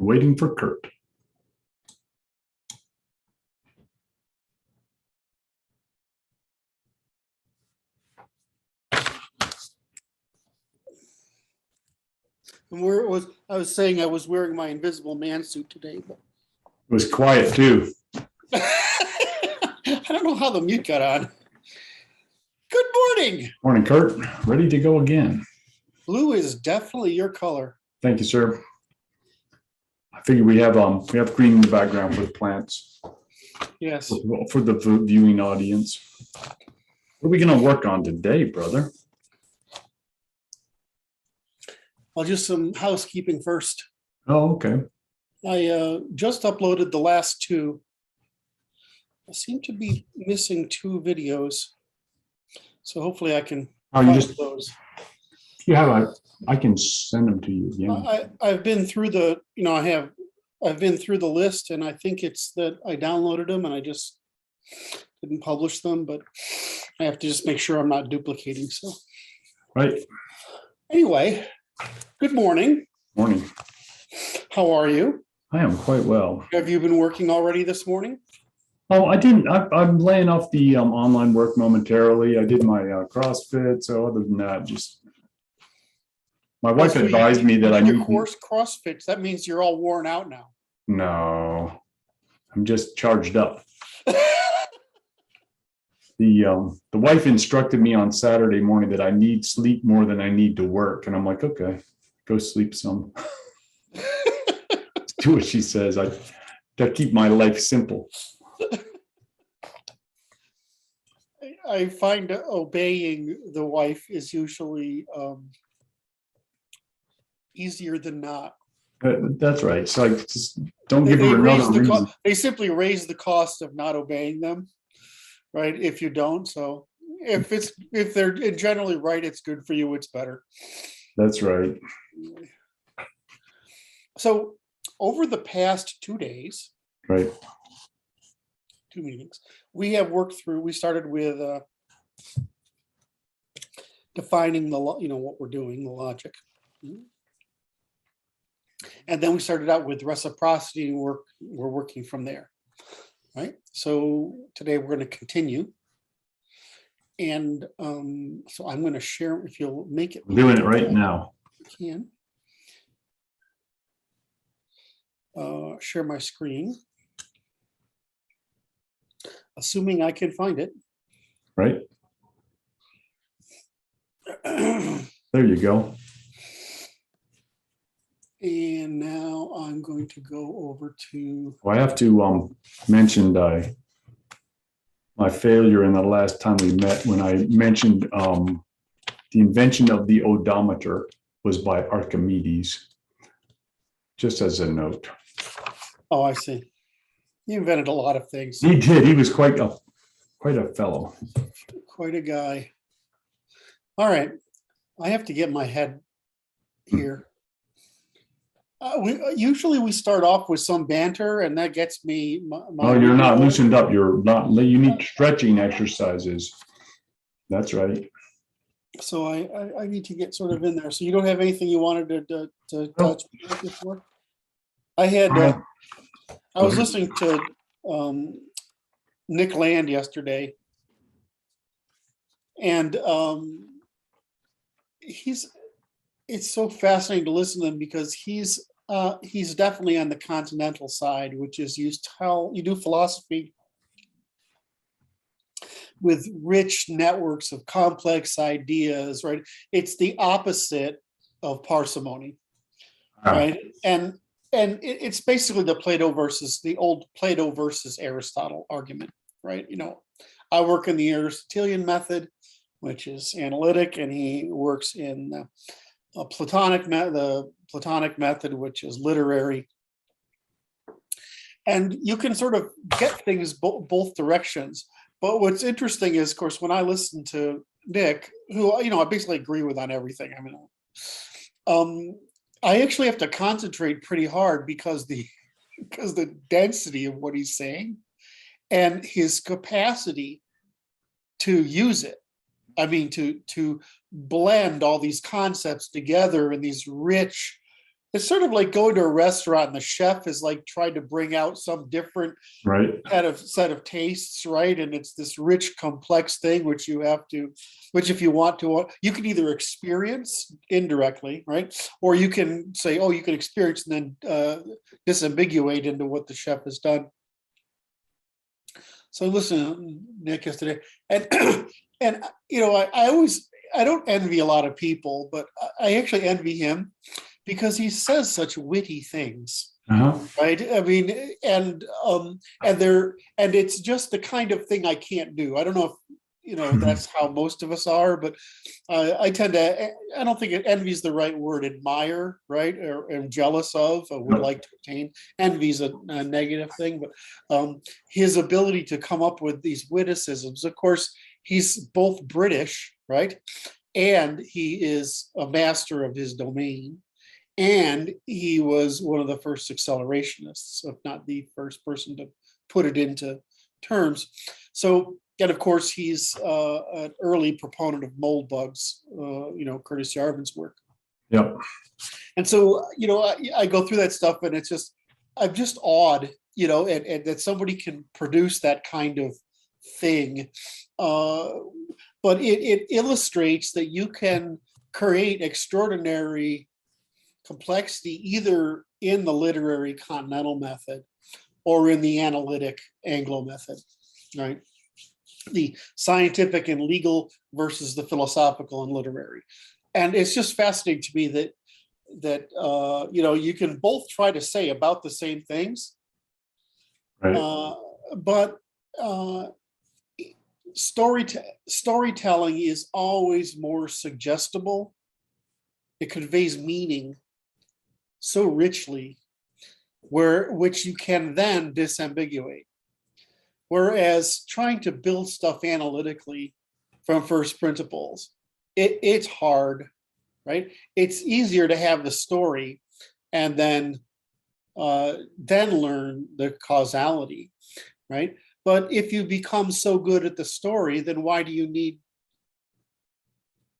Waiting for Kurt. I was saying I was wearing my invisible man suit today, but It was quiet too. I don't know how the mute got on. Good morning. Morning, Kurt. Ready to go again. Blue is definitely your color. Thank you, sir. I figure we have green in the background for the plants. Yes. For the viewing audience. What are we going to work on today, brother? I'll just some housekeeping first. Oh, okay. I just uploaded the last two. I seem to be missing two videos, so hopefully I can find those. You have I can send them to you again. I've been through the, I've been through the list, and I think it's that I downloaded them and I just didn't publish them, but I have to just make sure I'm not duplicating. So, right. Anyway, good morning. Morning. How are you? I am quite well. Have you been working already this morning? Oh, I didn't. I'm laying off the online work momentarily. I did my CrossFit. So other than that, just my wife advised me that I need your course CrossFit. That means you're all worn out now. No, I'm just charged up. The wife instructed me on Saturday morning that I need sleep more than I need to work, and I'm like, okay, go sleep some. Do what she says. I keep my life simple. I find obeying the wife is usually easier than not. That's right. So I just don't give her another reason. They simply raise the cost of not obeying them, right? If you don't. So if they're generally right, it's good for you. It's better. That's right. So over the past 2 days, right, 2 meetings, we have worked through. We started with defining the what we're doing, the logic, and then we started out with reciprocity. We're working from there, right? So today we're going to continue, and so I'm going to share. If you'll make it, I'm doing it right now. You can share my screen. Assuming I can find it. Right. There you go. And now I'm going to go over to. Well, I have to mention my failure in the last time we met when I mentioned the invention of the odometer was by Archimedes. Just as a note. Oh, I see. He invented a lot of things. He did. He was quite a fellow. Quite a guy. All right. I have to get my head here. Usually we start off with some banter, and that gets me. Oh, you're not loosened up. You're not. You need stretching exercises. That's right. So I need to get sort of in there. So you don't have anything you wanted to touch before? I had. I was listening to Nick Land yesterday, and it's so fascinating to listen to him because he's definitely on the continental side, which is you do philosophy with rich networks of complex ideas, right? It's the opposite of parsimony, right? And it's basically the old Plato versus Aristotle argument, right? I work in the Aristotelian method, which is analytic, and he works in the Platonic method, which is literary. And you can sort of get things both directions. But what's interesting is, of course, when I listen to Nick, who I basically agree with on everything. I actually have to concentrate pretty hard because the density of what he's saying and his capacity to use it. I mean, to blend all these concepts together in these rich it's sort of like going to a restaurant and the chef is like trying to bring out some different Right. set of tastes, right? And it's this rich, complex thing which if you want to, you can either experience indirectly, right? Or you can say, oh, you can experience and then disambiguate into what the chef has done. So listen, Nick, yesterday, and and I don't envy a lot of people, but I actually envy him because he says such witty things. Uh-huh. Right. I mean, and it's just the kind of thing I can't do. I don't know if that's how most of us are, but I don't think envy is the right word, admire, right? Or am jealous of, or would like to attain. Envy is a negative thing, but his ability to come up with these witticisms, of course, he's both British, right? And he is a master of his domain. And he was one of the first accelerationists, if not the first person to put it into terms. So, and of course, he's an early proponent of mold bugs, Curtis Yarvin's work. Yep. And so, I go through that stuff and I'm just awed, and that somebody can produce that kind of thing. But it illustrates that you can create extraordinary complexity either in the literary continental method or in the analytic Anglo method, right? The scientific and legal versus the philosophical and literary. And it's just fascinating to me that you can both try to say about the same things, Right. but storytelling is always more suggestible. It conveys meaning so richly, which you can then disambiguate. Whereas trying to build stuff analytically from first principles, it's hard, right? It's easier to have the story and then learn the causality, right? But if you become so good at the story, then why do you need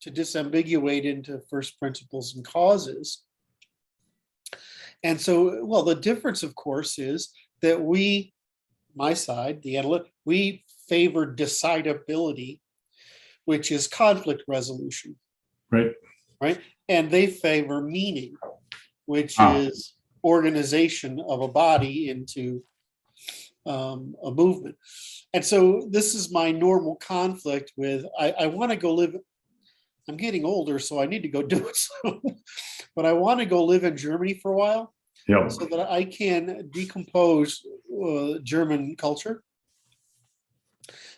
to disambiguate into first principles and causes? And so, well, the difference, of course, is that my side, the analytic, we favor decidability, which is conflict resolution. Right. Right. And they favor meaning, which is organization of a body into a movement. And so this is my normal conflict with, I want to go live, I'm getting older, so I need to go do it soon. But I want to go live in Germany for a while, Yep. so that I can decompose German culture,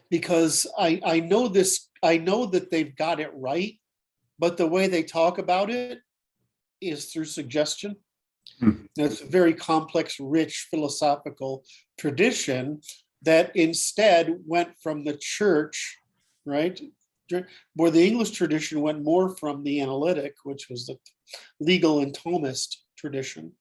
because I know that they've got it right, but the way they talk about it is through suggestion. It's a very complex, rich philosophical tradition that instead went from the church, right? Where the English tradition went more from the analytic, which was the legal and Thomist tradition.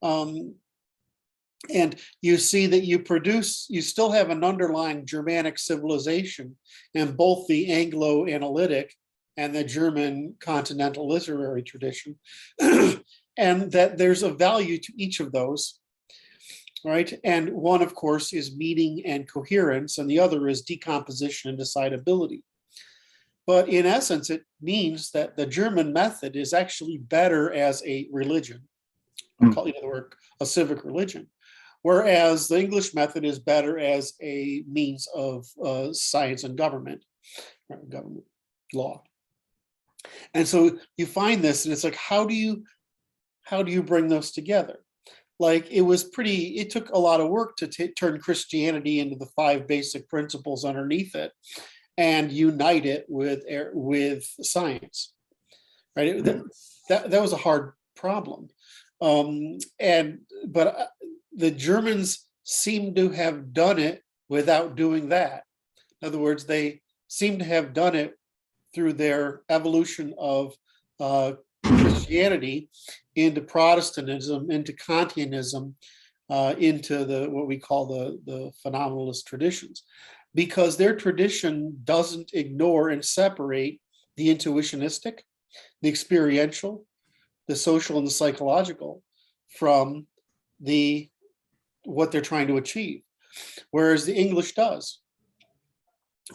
And you see that you still have an underlying Germanic civilization in both the Anglo-analytic and the German continental literary tradition, and that there's a value to each of those, right? And one, of course, is meaning and coherence, and the other is decomposition and decidability. But in essence, it means that the German method is actually better as a religion, I'll call it a civic religion, whereas the English method is better as a means of science and government law. And so you find this, and it's like, how do you bring those together? Like, it took a lot of work to turn Christianity into the 5 basic principles underneath it and unite it with science, right? That was a hard problem. But the Germans seem to have done it without doing that. In other words, they seem to have done it through their evolution of Christianity into Protestantism, into Kantianism, into what we call the phenomenalist traditions, because their tradition doesn't ignore and separate the intuitionistic, the experiential, the social and the psychological from what they're trying to achieve, whereas the English does.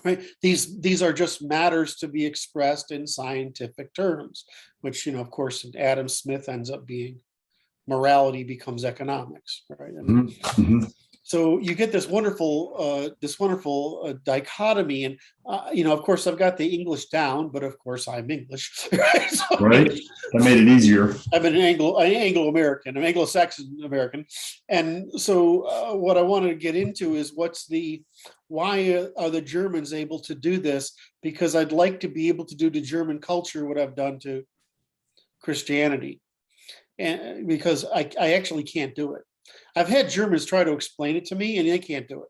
Right? These are just matters to be expressed in scientific terms, which, of course, Adam Smith ends up being morality becomes economics, right? I mean, so you get this wonderful dichotomy, and of course, I've got the English down, but of course, I'm English, right? So, right. That made it easier. I'm an Anglo-American, I'm Anglo-Saxon American, and so what I wanted to get into is why are the Germans able to do this? Because I'd like to be able to do to German culture what I've done to Christianity, and because I actually can't do it. I've had Germans try to explain it to me, and they can't do it.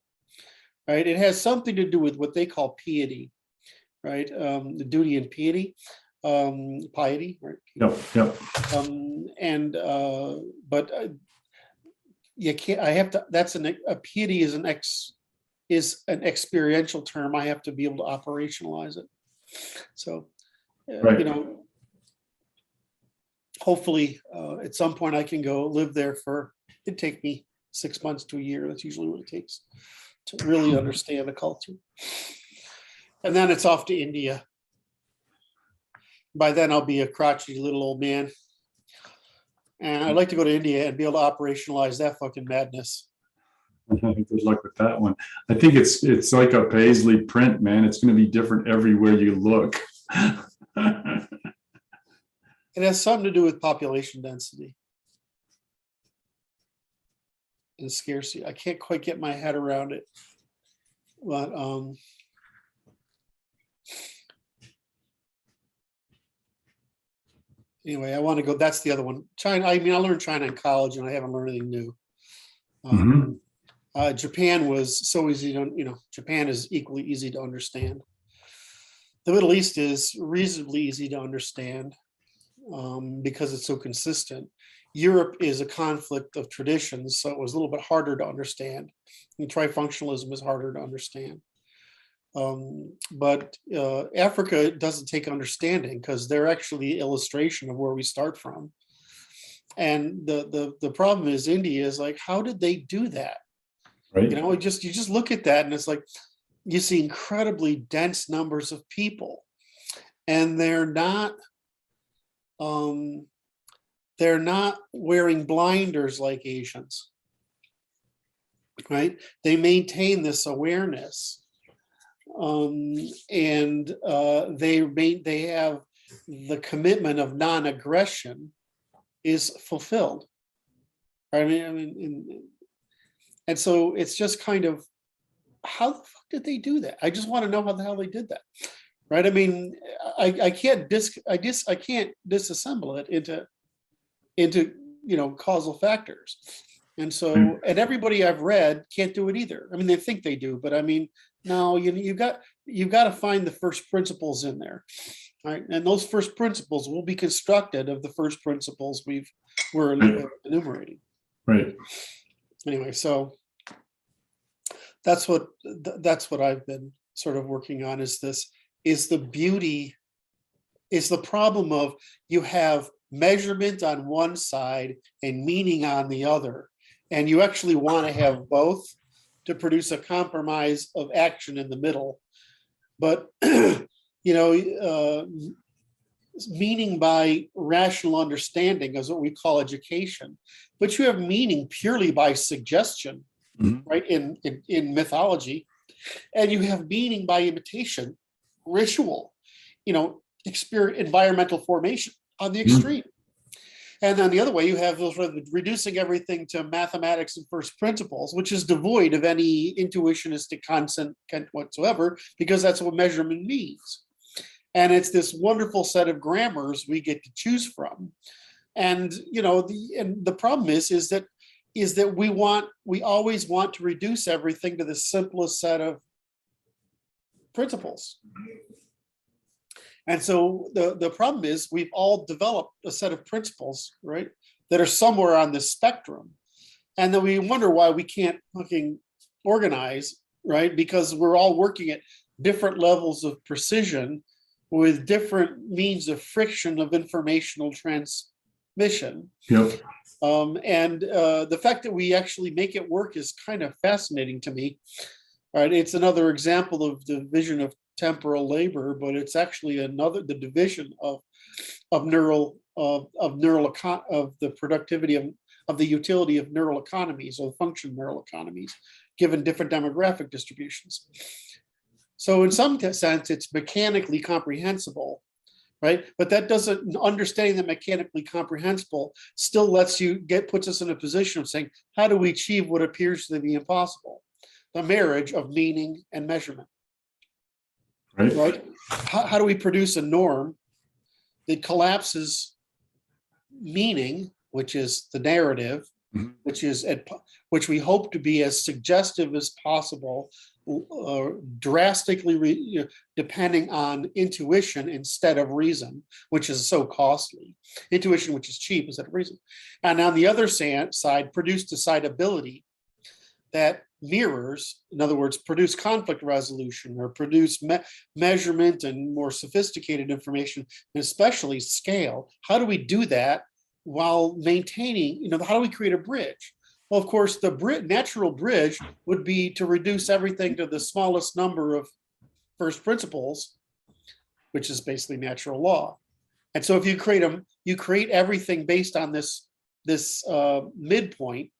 Right? It has something to do with what they call piety, right? The duty and piety, piety, right? Yep. But you can't. I have to. That's a piety is an experiential term. I have to be able to operationalize it. So, Right. Hopefully, at some point I can go live there it'd take me 6 months to a year. That's usually what it takes to really understand the culture. And then it's off to India. By then I'll be a crotchety little old man. And I'd like to go to India and be able to operationalize that fucking madness. Good luck with that one. I think it's like a Paisley print, man. It's going to be different everywhere you look. It has something to do with population density and scarcity. I can't quite get my head around it, but anyway, I want to go. That's the other one. China. I mean, I learned China in college, and I haven't learned anything new. Japan was so easy to, Japan is equally easy to understand. The Middle East is reasonably easy to understand because it's so consistent. Europe is a conflict of traditions, so it was a little bit harder to understand. And trifunctionalism is harder to understand. But Africa doesn't take understanding because they're actually the illustration of where we start from. And the problem is India is like, how did they do that? Right. You just look at that and it's like, you see incredibly dense numbers of people, and they're not wearing blinders like Asians, right? They maintain this awareness, and they have the commitment of non-aggression is fulfilled. I mean, and so it's just kind of, how the fuck did they do that? I just want to know how the hell they did that, right? I mean, I can't disassemble it into causal factors, and so everybody I've read can't do it either. I mean, they think they do, but I mean, no, you've got to find the first principles in there, right? And those first principles will be constructed of the first principles we're enumerating. Right. Anyway, so that's what I've been sort of working on, is the problem of you have measurement on one side and meaning on the other, and you actually want to have both to produce a compromise of action in the middle. But meaning by rational understanding is what we call education, but you have meaning purely by suggestion, right, in mythology, and you have meaning by imitation, ritual, environmental formation on the extreme. And then the other way, you have those reducing everything to mathematics and first principles, which is devoid of any intuitionistic content whatsoever, because that's what measurement means. And it's this wonderful set of grammars we get to choose from. And the problem is that we always want to reduce everything to the simplest set of principles. And so the problem is we've all developed a set of principles, right, that are somewhere on this spectrum. And then we wonder why we can't fucking organize, right? Because we're all working at different levels of precision with different means of friction of informational transmission, mission. Yep. And the fact that we actually make it work is kind of fascinating to me. All right, it's another example of division of temporal labor, but it's actually the division of the productivity of the utility of neural economies, or function neural economies, given different demographic distributions. So in some sense, it's mechanically comprehensible, right? But that doesn't, understanding that mechanically comprehensible still puts us in a position of saying, how do we achieve what appears to be impossible? The marriage of meaning and measurement, right? How do we produce a norm that collapses meaning, which is the narrative, Mhm. which we hope to be as suggestive as possible, drastically depending on intuition instead of reason, which is so costly. Intuition, which is cheap, instead of reason. And on the other side, produce decidability that mirrors, in other words, produce conflict resolution, or produce measurement and more sophisticated information, and especially scale. How do we do that while maintaining, how do we create a bridge? Well, of course, the natural bridge would be to reduce everything to the smallest number of first principles, which is basically natural law. And so if you create everything based on this midpoint,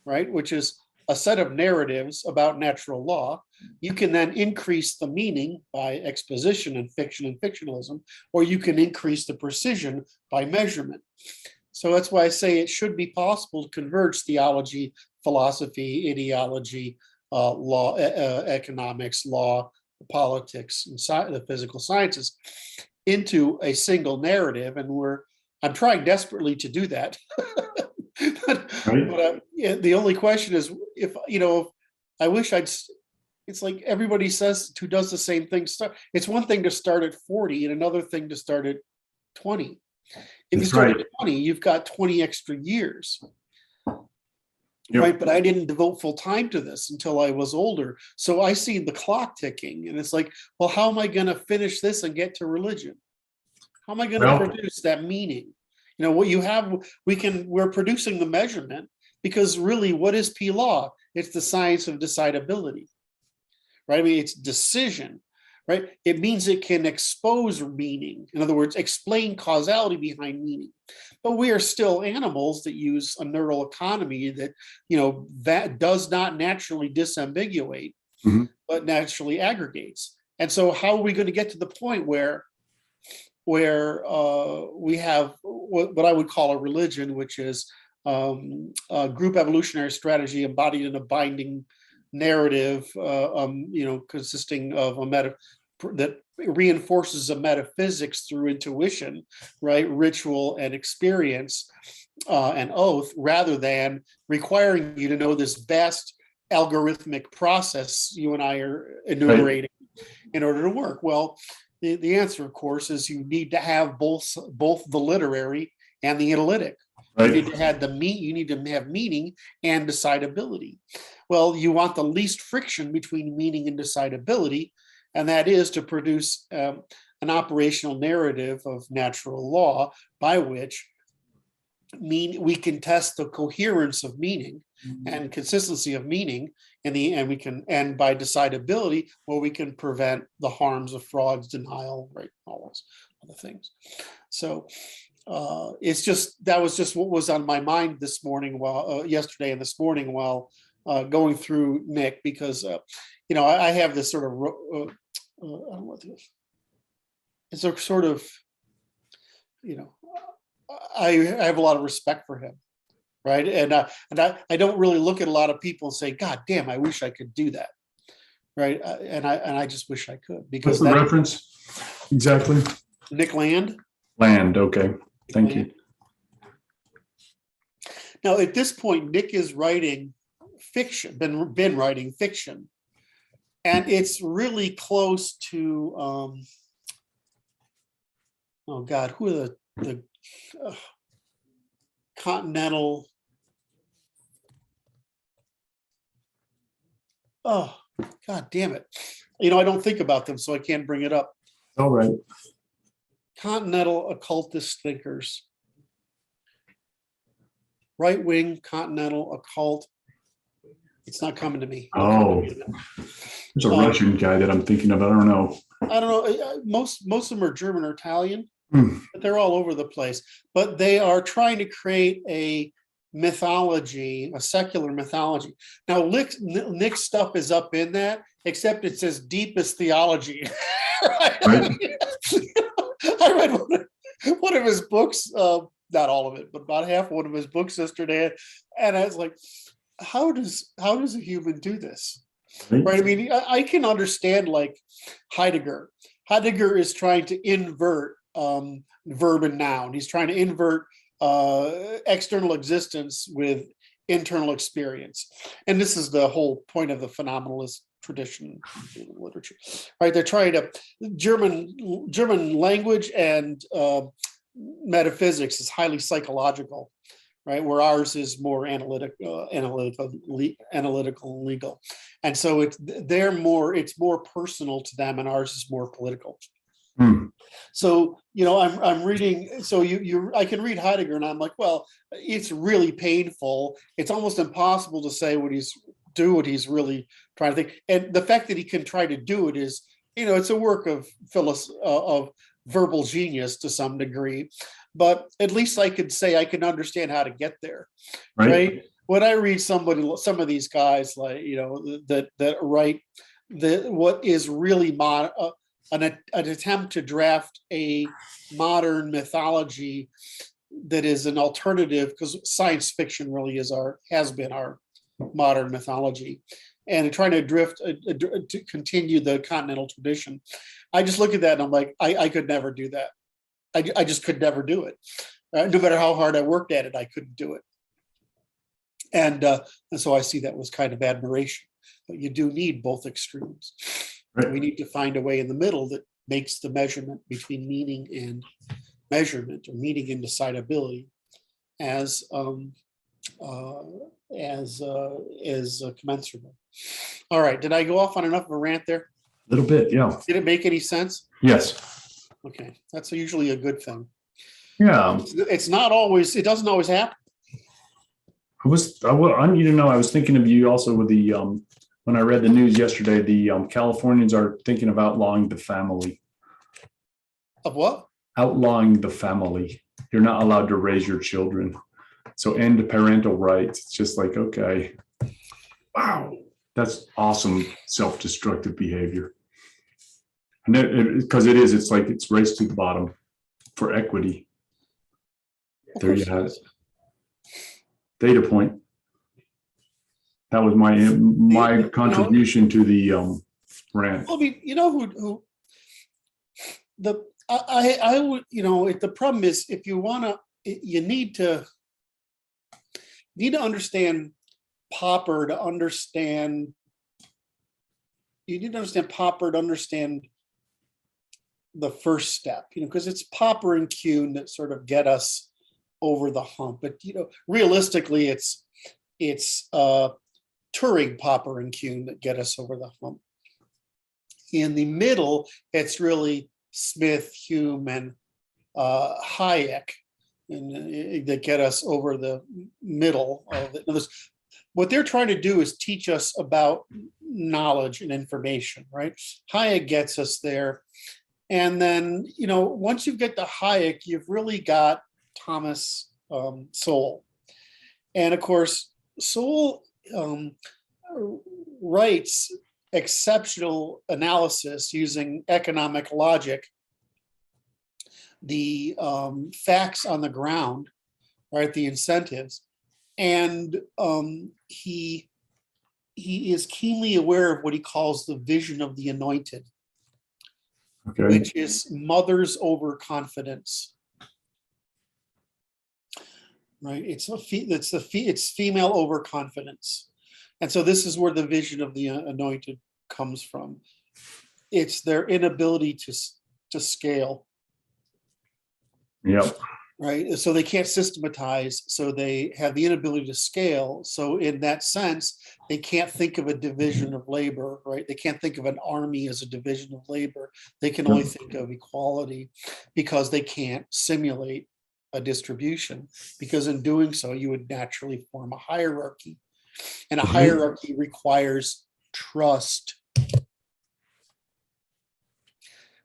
right, which is a set of narratives about natural law, you can then increase the meaning by exposition and fictionalism, or you can increase the precision by measurement. So that's why I say it should be possible to converge theology, philosophy, ideology, law, economics, law, politics, and the physical sciences into a single narrative. And I'm trying desperately to do that. But the only question is, if I wish it's like everybody says who does the same thing. It's one thing to start at 40 and another thing to start at 20. If you start at 20, you've got 20 extra years. Yep. Right. But I didn't devote full time to this until I was older. So I see the clock ticking, and it's like, well, how am I going to finish this and get to religion? How am I going to produce that meaning? What you have, we're producing the measurement, because really, what is PLaw? It's the science of decidability, right? I mean, it's decision, right? It means it can expose meaning. In other words, explain causality behind meaning. But we are still animals that use a neural economy that, that does not naturally disambiguate, mm-hmm. but naturally aggregates. And so how are we going to get to the point where we have what I would call a religion, which is a group evolutionary strategy embodied in a binding narrative, consisting of that reinforces a metaphysics through intuition, right, ritual and experience and oath, rather than requiring you to know this vast algorithmic process you and I are enumerating in order to work. Well, the answer, of course, is you need to have both the literary and the analytic. Right. You need to have you need to have meaning and decidability. Well, you want the least friction between meaning and decidability, and that is to produce an operational narrative of natural law by which we can test the coherence of meaning and consistency of meaning, and by decidability, well, we can prevent the harms of frauds, denial, right, all those other things. So that was just what was on my mind this morning, yesterday and this morning, while going through Nick, because I have this sort of I don't know what it is. It's a sort of, I have a lot of respect for him, right? And I don't really look at a lot of people and say, God damn, I wish I could do that, right? And I just wish I could, because what's the reference exactly? Nick Land. Land, okay, thank you. Now, at this point, Nick is writing fiction, been writing fiction, and it's really close to oh God, who are the continental? Oh God damn it! I don't think about them, so I can't bring it up. All right. Continental occultist thinkers. right-wing, continental, occult. It's not coming to me. Oh, there's a Russian guy that I'm thinking of. I don't know. I don't know. Most of them are German or Italian, Hmm. but they're all over the place. But they are trying to create a mythology, a secular mythology. Now, Nick's stuff is up in that, except it says deepest theology. Right. I read one of his books, not all of it, but about half of one of his books yesterday, and I was like, how does a human do this? Right? I mean, I can understand like Heidegger. Heidegger is trying to invert verb and noun. He's trying to invert external existence with internal experience, and this is the whole point of the phenomenalist tradition in literature, right? They're trying to German language and metaphysics is highly psychological, right? Where ours is more analytical and legal, and so it's more personal to them, and ours is more political. Hmm. So I'm reading. So I can read Heidegger, and I'm like, well, it's really painful. It's almost impossible to say what he's really trying to think. And the fact that he can try to do it is, it's a work of of verbal genius to some degree. But at least I could say I can understand how to get there, right? When I read some of these guys like that write what is really an attempt to draft a modern mythology that is an alternative, because science fiction really has been our modern mythology, and trying to to continue the continental tradition. I just look at that and I'm like, I could never do that. I just could never do it. No matter how hard I worked at it, I couldn't do it. And so I see that was kind of admiration. But you do need both extremes. Right. We need to find a way in the middle that makes the measurement between meaning and measurement, or meaning and decidability, as commensurable. All right. Did I go off on enough of a rant there? A little bit, yeah. Did it make any sense? Yes. Okay. That's usually a good thing. Yeah. It's not always, it doesn't always happen. I need to know, I was thinking of you also with the, when I read the news yesterday, the Californians are thinking of outlawing the family. Of what? Outlawing the family. You're not allowed to raise your children. So end parental rights. It's just like, okay, wow, that's awesome self-destructive behavior. And because it's like it's race to the bottom for equity. There you have it. Data point. That was my contribution to the rant. I mean, I would, the problem is, if you want to, you need to understand Popper to understand. You need to understand Popper to understand the first step, because it's Popper and Kuhn that sort of get us over the hump. But realistically, it's Turing, Popper, and Kuhn that get us over the hump. In the middle, it's really Smith, Hume, and Hayek, and that get us over the middle of it. What they're trying to do is teach us about knowledge and information, right? Hayek gets us there. And then, once you get to Hayek, you've really got Thomas Sowell. And of course, Sowell writes exceptional analysis using economic logic, the facts on the ground, right, the incentives. And he is keenly aware of what he calls the vision of the anointed, okay, which is mother's overconfidence. Right, it's female overconfidence, and so this is where the vision of the anointed comes from. It's their inability to scale. Yep. Right, so they can't systematize, so they have the inability to scale. So in that sense, they can't think of a division of labor, right? They can't think of an army as a division of labor. They can only think of equality, because they can't simulate a distribution, because in doing so, you would naturally form a hierarchy. And a hierarchy requires trust.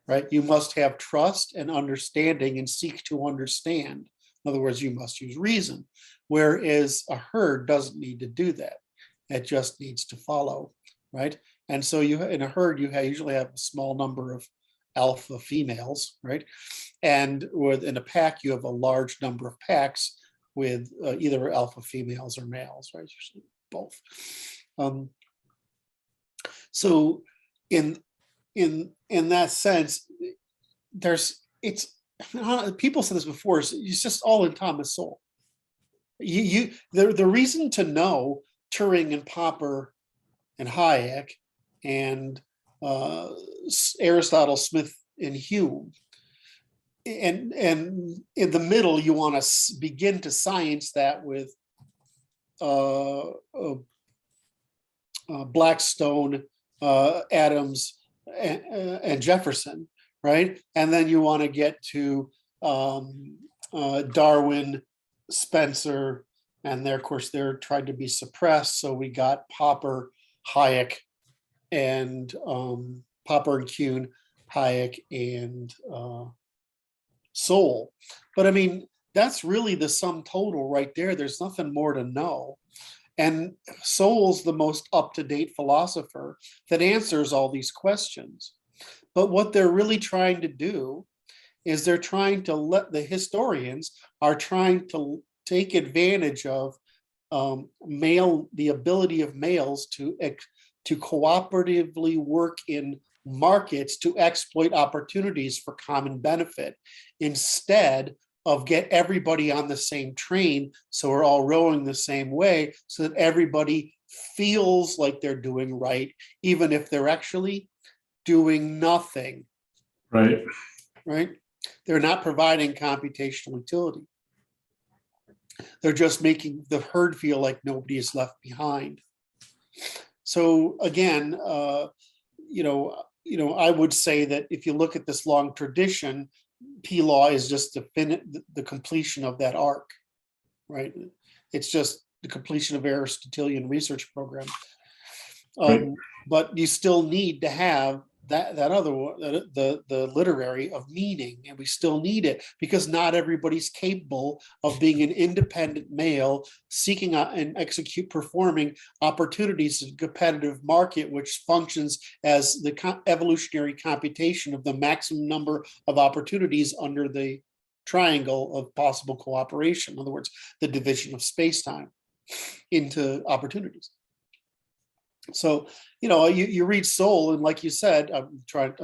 Right? You must have trust and understanding and seek to understand. In other words, you must use reason. Whereas a herd doesn't need to do that. It just needs to follow, right? And so you, in a herd, you usually have a small number of alpha females, right? And within a pack, you have a large number of packs with either alpha females or males, right? Usually both. So in that sense, people said this before, it's just all in Thomas Sowell. The reason to know Turing and Popper and Hayek and Aristotle, Smith, and Hume, and in the middle, you want to begin to science that with Blackstone, Adams, and Jefferson, right? And then you want to get to Darwin, Spencer, and of course, they're tried to be suppressed. So we got Popper, Hayek, and Popper and Kuhn, Hayek, and Sowell. But I mean, that's really the sum total right there. There's nothing more to know. And Sowell's the most up-to-date philosopher that answers all these questions. But what they're really trying to do is they're trying to the historians are trying to take advantage of the ability of males to cooperatively work in markets to exploit opportunities for common benefit, instead of get everybody on the same train, so we're all rowing the same way, so that everybody feels like they're doing right, even if they're actually doing nothing. Right. Right? They're not providing computational utility. They're just making the herd feel like nobody is left behind. So again, I would say that if you look at this long tradition, PLaw is just the completion of that arc, right? It's just the completion of Aristotelian research program. Right. But you still need to have that other one, the literary of meaning, and we still need it because not everybody's capable of being an independent male seeking out and performing opportunities in a competitive market, which functions as the evolutionary computation of the maximum number of opportunities under the triangle of possible cooperation. In other words, the division of space-time into opportunities. So, you read Sowell, and like you said, I'm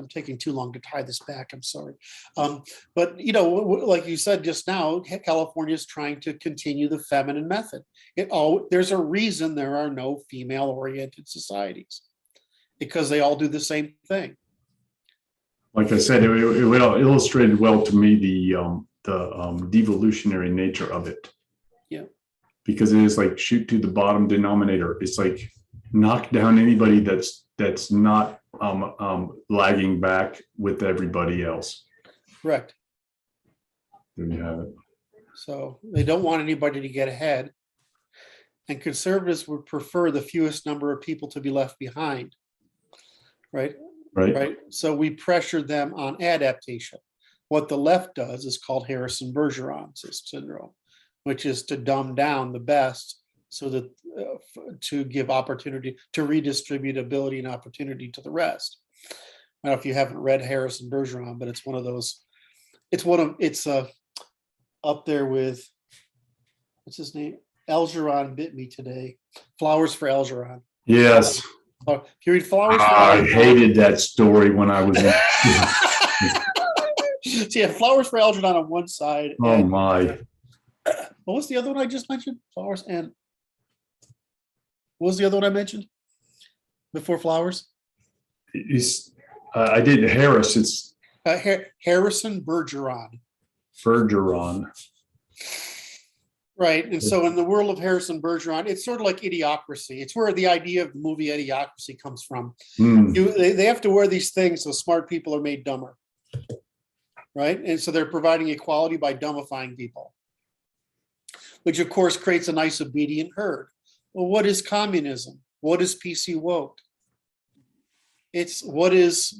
taking too long to tie this back. I'm sorry. But, like you said just now, California is trying to continue the feminine method. There's a reason there are no female-oriented societies, because they all do the same thing. Like I said, it illustrated well to me the devolutionary nature of it. Yeah. Because it is like shoot to the bottom denominator. It's like knock down anybody that's not lagging back with everybody else. Correct. There you have it. So they don't want anybody to get ahead. And conservatives would prefer the fewest number of people to be left behind. Right? Right. So we pressure them on adaptation. What the left does is called Harrison-Bergeron syndrome, which is to dumb down the best so that to give opportunity, to redistribute ability and opportunity to the rest. I don't know if you haven't read Harrison-Bergeron, but it's one of those. It's up there with, what's his name? Elgeron bit me today. Flowers for Elgeron. Yes. If you read Flowers for I Elgeron, hated that story when I was in. so yeah, Flowers for Elgeron on one side. Oh my. What was the other one I just mentioned? Flowers and what was the other one I mentioned before Flowers? I did Harris. It's Harrison-Bergeron. Bergeron. Right. And so in the world of Harrison-Bergeron, it's sort of like Idiocracy. It's where the idea of the movie Idiocracy comes from. They have to wear these things so smart people are made dumber. right? And so they're providing equality by dumbifying people, which of course creates a nice obedient herd. Well, what is communism? What is PC woke? It's what is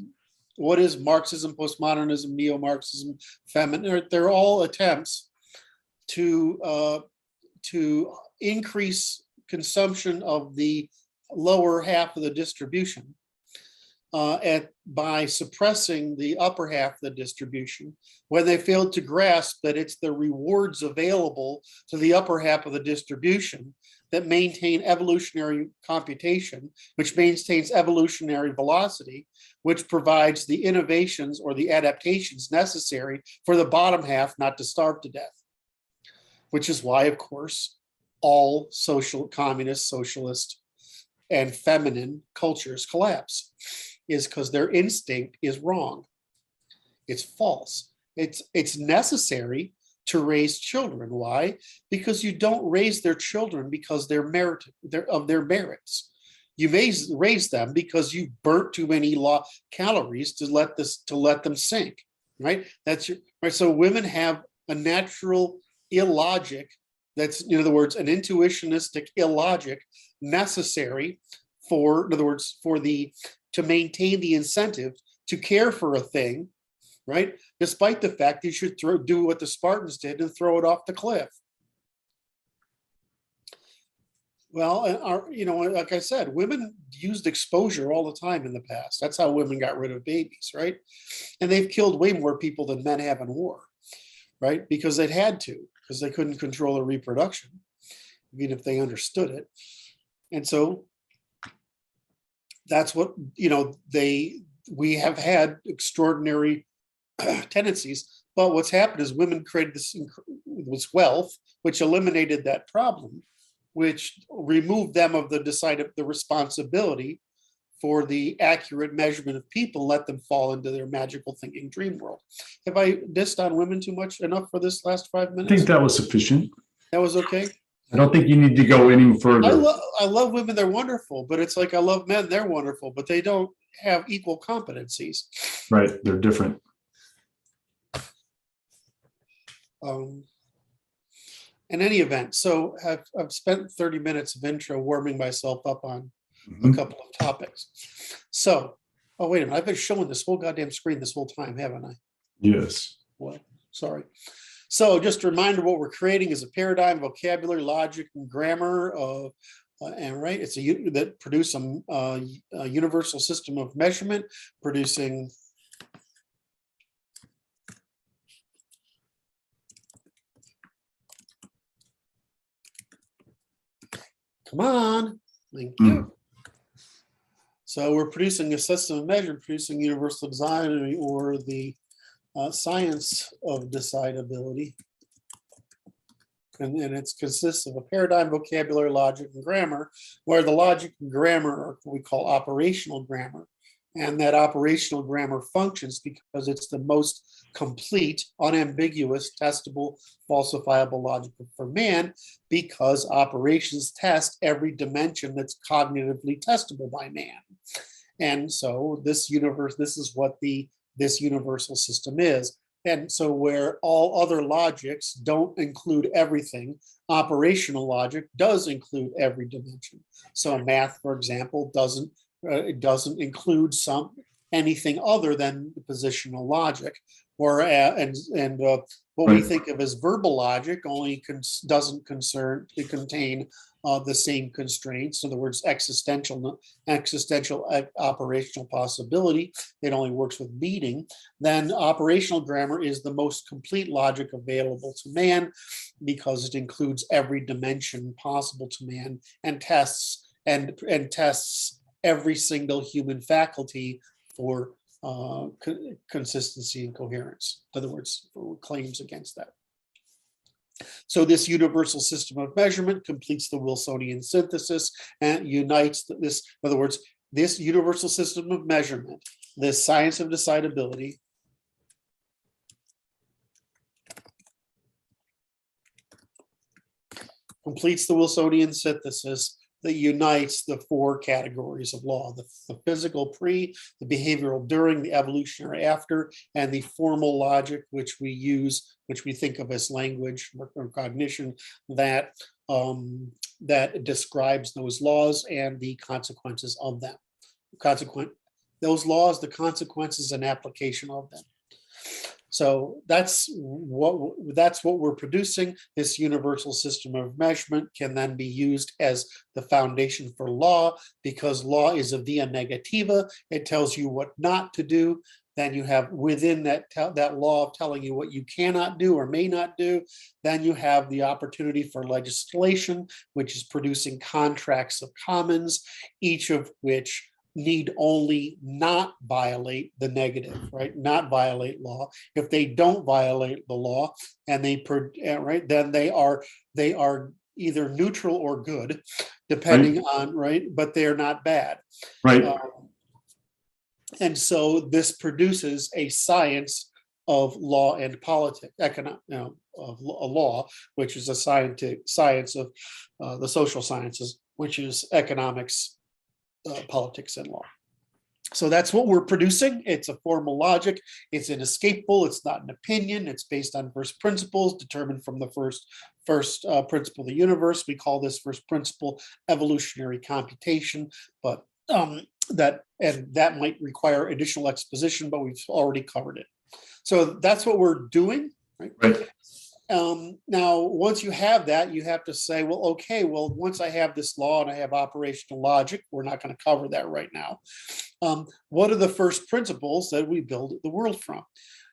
Marxism, postmodernism, neo-Marxism, feminism? They're all attempts to increase consumption of the lower half of the distribution by suppressing the upper half of the distribution, when they failed to grasp that it's the rewards available to the upper half of the distribution that maintain evolutionary computation, which maintains evolutionary velocity, which provides the innovations or the adaptations necessary for the bottom half not to starve to death. Which is why, of course, all social, communist, socialist, and feminine cultures collapse, is because their instinct is wrong. It's false. It's necessary to raise children. Why? Because you don't raise their children because they're of their merits. You may raise them because you burnt too many calories to let them sink. Right? That's right. So women have a natural illogic, that's, in other words, an intuitionistic illogic necessary for, in other words, to maintain the incentive to care for a thing, right? Despite the fact you should do what the Spartans did and throw it off the cliff. Well, like I said, women used exposure all the time in the past. That's how women got rid of babies, right? And they've killed way more people than men have in war, right? Because they'd had to, because they couldn't control their reproduction, even if they understood it. And so that's what, we have had extraordinary tendencies, but what's happened is women created this wealth, which eliminated that problem, which removed them of the responsibility for the accurate measurement of people, let them fall into their magical thinking dream world. Have I dissed on women too much enough for this last 5 minutes? I think that was sufficient. That was okay. I don't think you need to go any further. I love women, they're wonderful, but it's like I love men, they're wonderful, but they don't have equal competencies. Right, they're different. In any event, so I've spent 30 minutes of intro warming myself up on a couple of topics. So, oh, wait a minute, I've been showing this whole goddamn screen this whole time, haven't I? Yes. Well, sorry. So just a reminder, what we're creating is a paradigm, vocabulary, logic, and grammar of, and right, it's that produce a universal system of measurement, producing come on, thank you. So we're producing a system of measurement, producing universal design, or the science of decidability. And it consists of a paradigm, vocabulary, logic, and grammar, where the logic and grammar are what we call operational grammar. And that operational grammar functions because it's the most complete, unambiguous, testable, falsifiable logic for man, because operations test every dimension that's cognitively testable by man. And so this is what this universal system is. And so where all other logics don't include everything, operational logic does include every dimension. So math, for example, doesn't include anything other than the positional logic, or what we think of as verbal logic only doesn't contain the same constraints. In other words, existential operational possibility. It only works with meaning. Then operational grammar is the most complete logic available to man because it includes every dimension possible to man and tests every single human faculty for consistency and coherence. In other words, for claims against that. So this universal system of measurement completes the Wilsonian synthesis and unites this. In other words, this universal system of measurement, this science of decidability, completes the Wilsonian synthesis that unites the four categories of law: the physical pre, the behavioral during, the evolutionary after, and the formal logic, which we use, which we think of as language or cognition, that that describes those laws and the consequences of them. Those laws, the consequences and application of them. So that's what we're producing. This universal system of measurement can then be used as the foundation for law, because law is a via negativa. It tells you what not to do. Then you have within that law of telling you what you cannot do or may not do. Then you have the opportunity for legislation, which is producing contracts of commons, each of which need only not violate the negative, right? Not violate law. If they don't violate the law and right, then they are either neutral or good, depending on, right? But they're not bad. Right. And so this produces a science of law and politics, of law, which is a science of the social sciences, which is economics, politics, and law. So that's what we're producing. It's a formal logic. It's inescapable. It's not an opinion. It's based on first principles determined from the first principle of the universe. We call this first principle evolutionary computation, but that might require additional exposition, but we've already covered it. So that's what we're doing, right? Right. Now, once you have that, you have to say, well, okay, well, once I have this law and I have operational logic, we're not going to cover that right now. What are the first principles that we build the world from?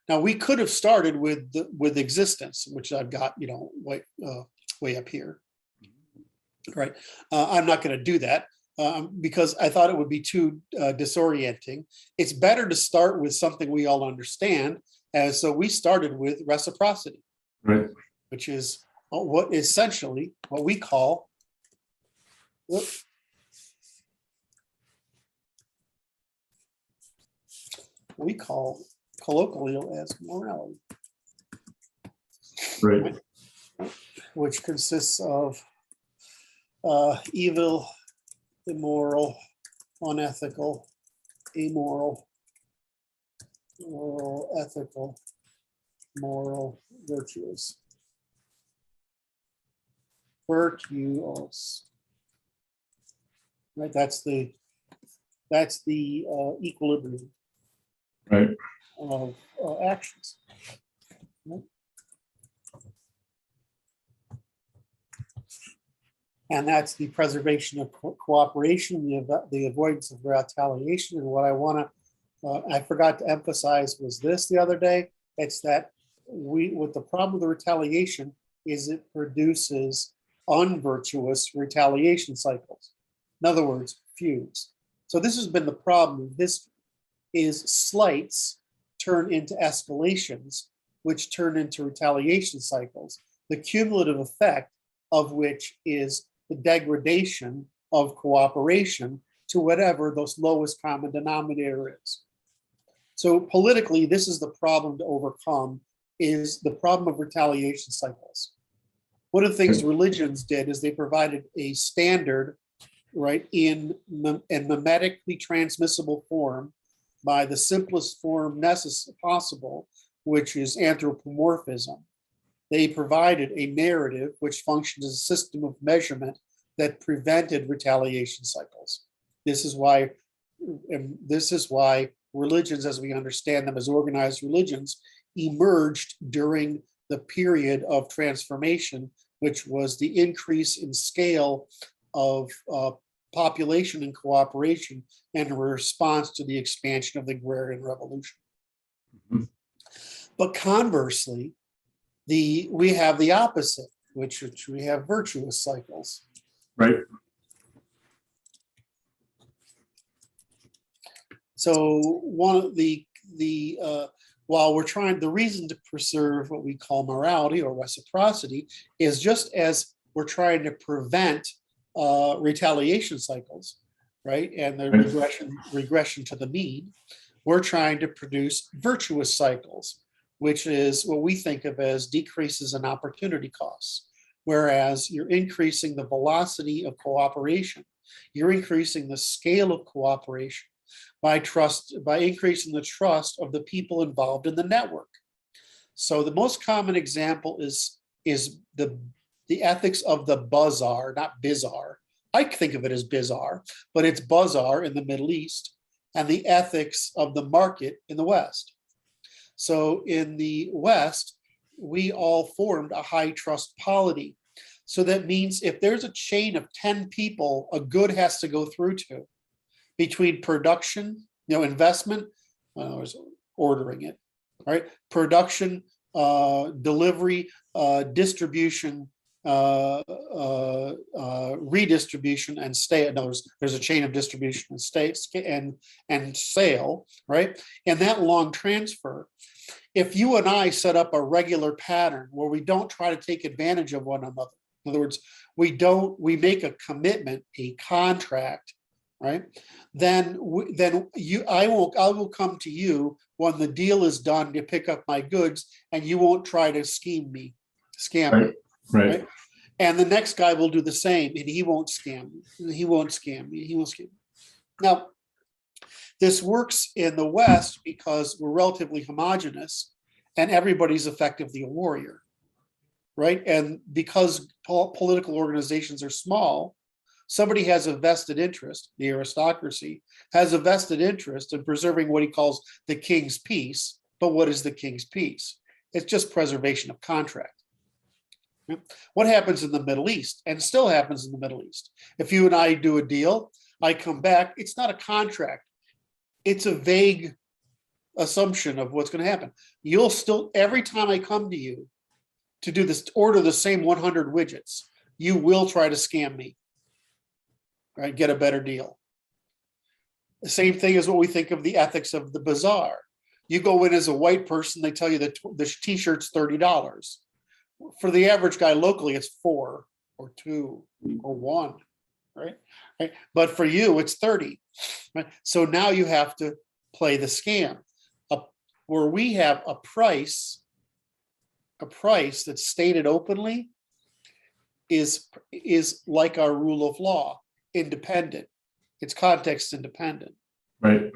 Now, we could have started with existence, which I've got, way up here, right? I'm not going to do that. Because I thought it would be too disorienting. It's better to start with something we all understand. And so we started with reciprocity, Right. which is what essentially what we call colloquially as morality, Right. which consists of evil, immoral, unethical, amoral, moral, ethical, moral, virtuous. Virtuous. Right, that's the equilibrium, Right. of actions. Right? And that's the preservation of cooperation, the avoidance of retaliation. And what I forgot to emphasize was this the other day. It's that what the problem with the retaliation is it produces unvirtuous retaliation cycles. In other words, feuds. So this has been the problem of history, is slights turn into escalations, which turn into retaliation cycles, the cumulative effect of which is the degradation of cooperation to whatever the lowest common denominator is. So politically, this is the problem to overcome, is the problem of retaliation cycles. One of the things religions did is they provided a standard, right, in mimetically transmissible form by the simplest form possible, which is anthropomorphism. They provided a narrative which functions as a system of measurement that prevented retaliation cycles. This is why religions, as we understand them as organized religions, emerged during the period of transformation, which was the increase in scale of population and cooperation and a response to the expansion of the agrarian revolution. Mm-hmm. But conversely, we have the opposite, which we have virtuous cycles. Right. So one of the while we're trying, the reason to preserve what we call morality or reciprocity is just as we're trying to prevent retaliation cycles, right, and the regression to the mean, we're trying to produce virtuous cycles, which is what we think of as decreases in opportunity costs, whereas you're increasing the velocity of cooperation. You're increasing the scale of cooperation by increasing the trust of the people involved in the network. So the most common example is the ethics of the bazaar, not bizarre. I think of it as bizarre, but it's bazaar in the Middle East, and the ethics of the market in the West. So in the West, we all formed a high trust polity. So that means if there's a chain of 10 people, a good has to go through to, between production, investment, I was ordering it, right? Production, delivery, distribution, redistribution, and there's a chain of distribution and states and sale, right? And that long transfer, if you and I set up a regular pattern where we don't try to take advantage of one another, in other words, we make a commitment, a contract, right? Then I will come to you when the deal is done to pick up my goods, and you won't try to scam me. Right. And the next guy will do the same, and he won't scam me. He won't scam me. Now, this works in the West because we're relatively homogenous, and everybody's effectively a warrior, right? And because political organizations are small, somebody has a vested interest, the aristocracy has a vested interest in preserving what he calls the king's peace. But what is the king's peace? It's just preservation of contract. What happens in the Middle East, and still happens in the Middle East? If you and I do a deal, I come back, it's not a contract. It's a vague assumption of what's going to happen. You'll still, every time I come to you to do this, order the same 100 widgets, you will try to scam me, right? Get a better deal. The same thing is what we think of the ethics of the bazaar. You go in as a white person, they tell you that the t-shirt's $30. For the average guy locally, it's 4 or 2 or 1, right? But for you, it's 30. Right? So now you have to play the scam. Where we have a price that's stated openly is like our rule of law, independent. It's context independent. Right.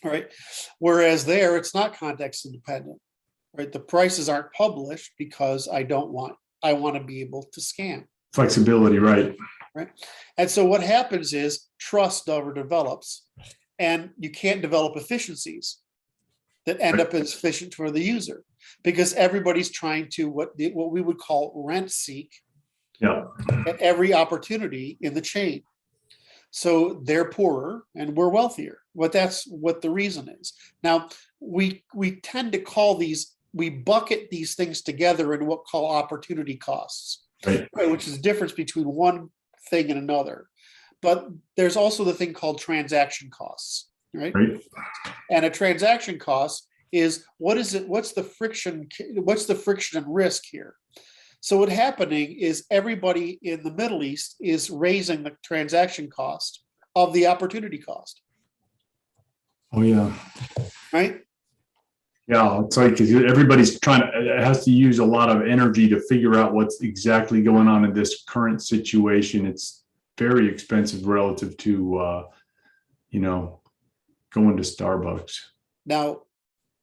Right. Whereas there, it's not context independent. Right. The prices aren't published because I want to be able to scam. Flexibility, right. Right. And so what happens is trust never develops, and you can't develop efficiencies that end up as efficient for the user, because everybody's trying to what we would call rent seek at every opportunity in the chain. So they're poorer and we're wealthier. But that's what the reason is. Now, we tend to call we bucket these things together in what we call opportunity costs, right, which is the difference between one thing and another. But there's also the thing called transaction costs, right? And a transaction cost is what's the friction and risk here? So what's happening is everybody in the Middle East is raising the transaction cost of the opportunity cost. Oh yeah. Right? Yeah, it's like everybody's it has to use a lot of energy to figure out what's exactly going on in this current situation. It's very expensive relative to, going to Starbucks. Now,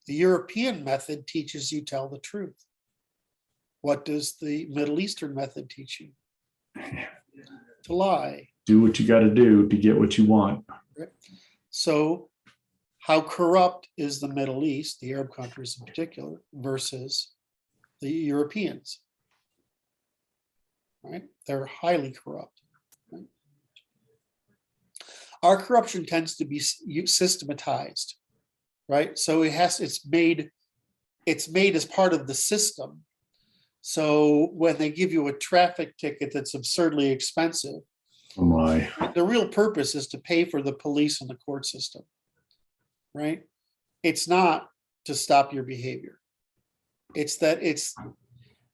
the European method teaches you tell the truth. What does the Middle Eastern method teach you? To lie. Do what you got to do to get what you want. So how corrupt is the Middle East, the Arab countries in particular, versus the Europeans? Right? They're highly corrupt. Right? Our corruption tends to be systematized, right? So it's made as part of the system. So when they give you a traffic ticket that's absurdly expensive, oh my, the real purpose is to pay for the police and the court system, right? It's not to stop your behavior.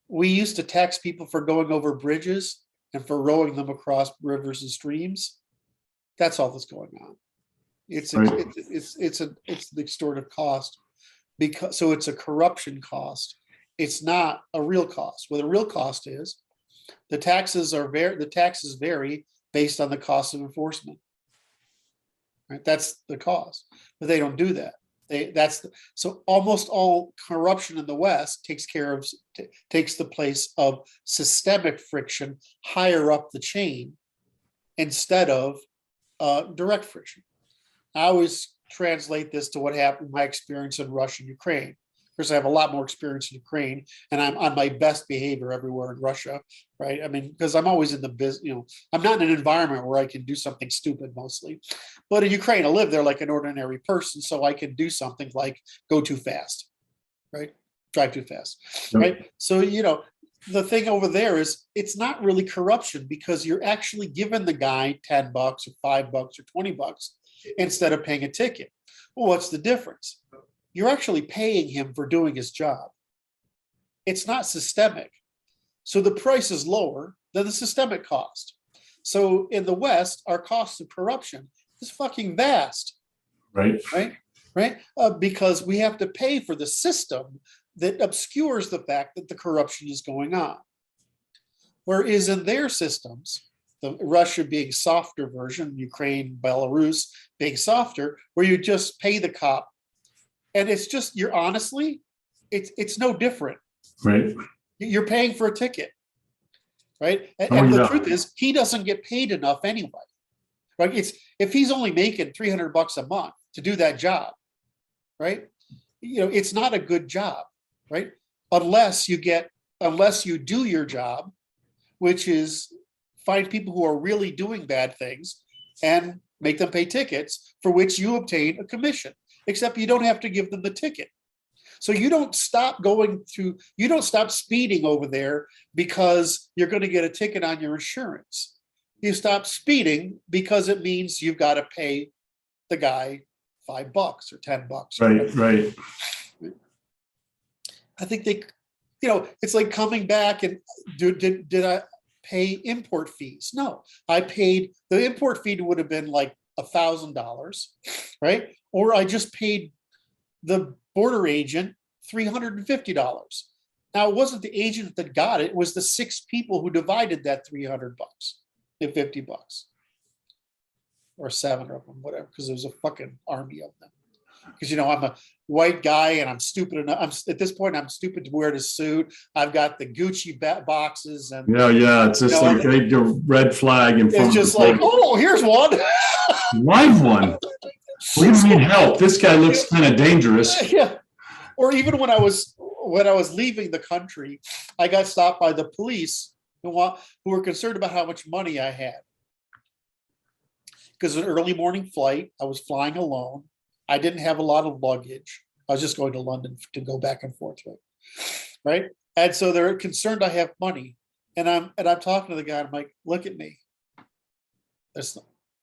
We used to tax people for going over bridges and for rowing them across rivers and streams. That's all that's going on. It's an extortive cost, so it's a corruption cost. It's not a real cost. What a real cost is The taxes vary based on the cost of enforcement. Right, that's the cause, but they don't do that. So almost all corruption in the West takes the place of systemic friction higher up the chain instead of direct friction. I always translate this to what happened in my experience in Russia and Ukraine. Of course, I have a lot more experience in Ukraine, and I'm on my best behavior everywhere in Russia, right? I mean, because I'm always in the business, I'm not in an environment where I can do something stupid mostly. But in Ukraine, I live there like an ordinary person, so I can do something like go too fast, right? Drive too fast, right? So, the thing over there is it's not really corruption because you're actually giving the guy $10 or $5 or $20 instead of paying a ticket. Well, what's the difference? You're actually paying him for doing his job. It's not systemic. So the price is lower than the systemic cost. So in the West, our cost of corruption is fucking vast. Right. Because we have to pay for the system that obscures the fact that the corruption is going on. Whereas in their systems, the Russia being softer version, Ukraine, Belarus being softer, where you just pay the cop. And it's just, it's no different. Right. You're paying for a ticket. Right. And the truth is, he doesn't get paid enough anyway. Right. If he's only making $300 a month to do that job, right? It's not a good job, right? Unless you do your job, which is find people who are really doing bad things and make them pay tickets for which you obtain a commission, except you don't have to give them the ticket. So you don't stop speeding over there because you're going to get a ticket on your insurance. You stop speeding because it means you've got to pay the guy $5 or $10. Right. I think it's like coming back and did I pay import fees? No, I paid the import fee would have been like $1,000, right? Or I just paid the border agent $350. Now it wasn't the agent that got it; it was the 6 people who divided that $300 and $50, or 7 of them, whatever, because there was a fucking army of them. Because I'm a white guy and I'm stupid enough. At this point, I'm stupid to wear the suit. I've got the Gucci boxes and it's just like the red flag in front. It's just like, oh, here's one. Live one. We need help. This guy looks kind of dangerous. Yeah. Or even when I was leaving the country, I got stopped by the police who were concerned about how much money I had. Because an early morning flight, I was flying alone. I didn't have a lot of luggage. I was just going to London to go back and forth, right? And so they're concerned I have money. And I'm talking to the guy. I'm like, look at me.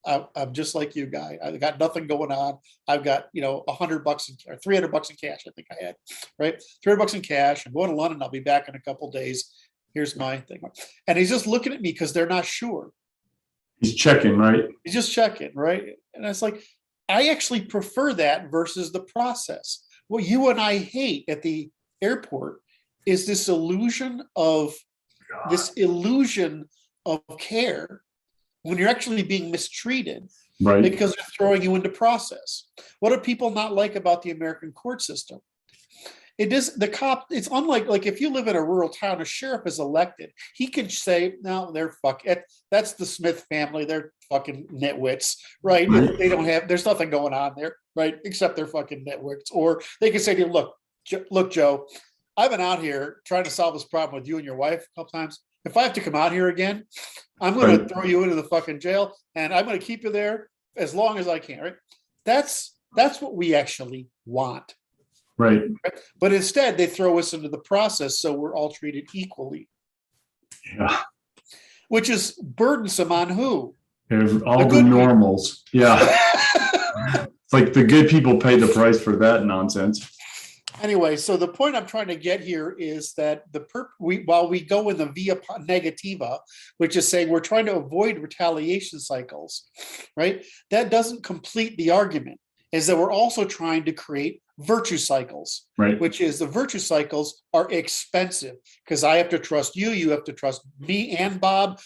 I'm just like you, guy. I got nothing going on. I've got $100 or $300 in cash. I think I had, right? $300 in cash. I'm going to London. I'll be back in a couple of days. Here's my thing. And he's just looking at me because they're not sure. He's checking, right? He's just checking, right? And it's like, I actually prefer that versus the process. What you and I hate at the airport is this illusion of care when you're actually being mistreated, right? Because they're throwing you into process. What do people not like about the American court system? It is the cop. It's unlike if you live in a rural town, a sheriff is elected. He can say, no, they're that's the Smith family. They're fucking nitwits, right? They don't have, there's nothing going on there, right? Except they're fucking nitwits. Or they can say to you, look, Joe, I've been out here trying to solve this problem with you and your wife a couple times. If I have to come out here again, I'm going to throw you into the fucking jail and I'm going to keep you there as long as I can, right? That's what we actually want. Right. But instead, they throw us into the process so we're all treated equally. Yeah. Which is burdensome on who? All the normals. Yeah. It's like the good people pay the price for that nonsense. Anyway, so the point I'm trying to get here is that while we go in the via negativa, which is saying we're trying to avoid retaliation cycles, right? That doesn't complete the argument, is that we're also trying to create virtue cycles, Right. which is the virtue cycles are expensive because I have to trust you. You have to trust me and Bob.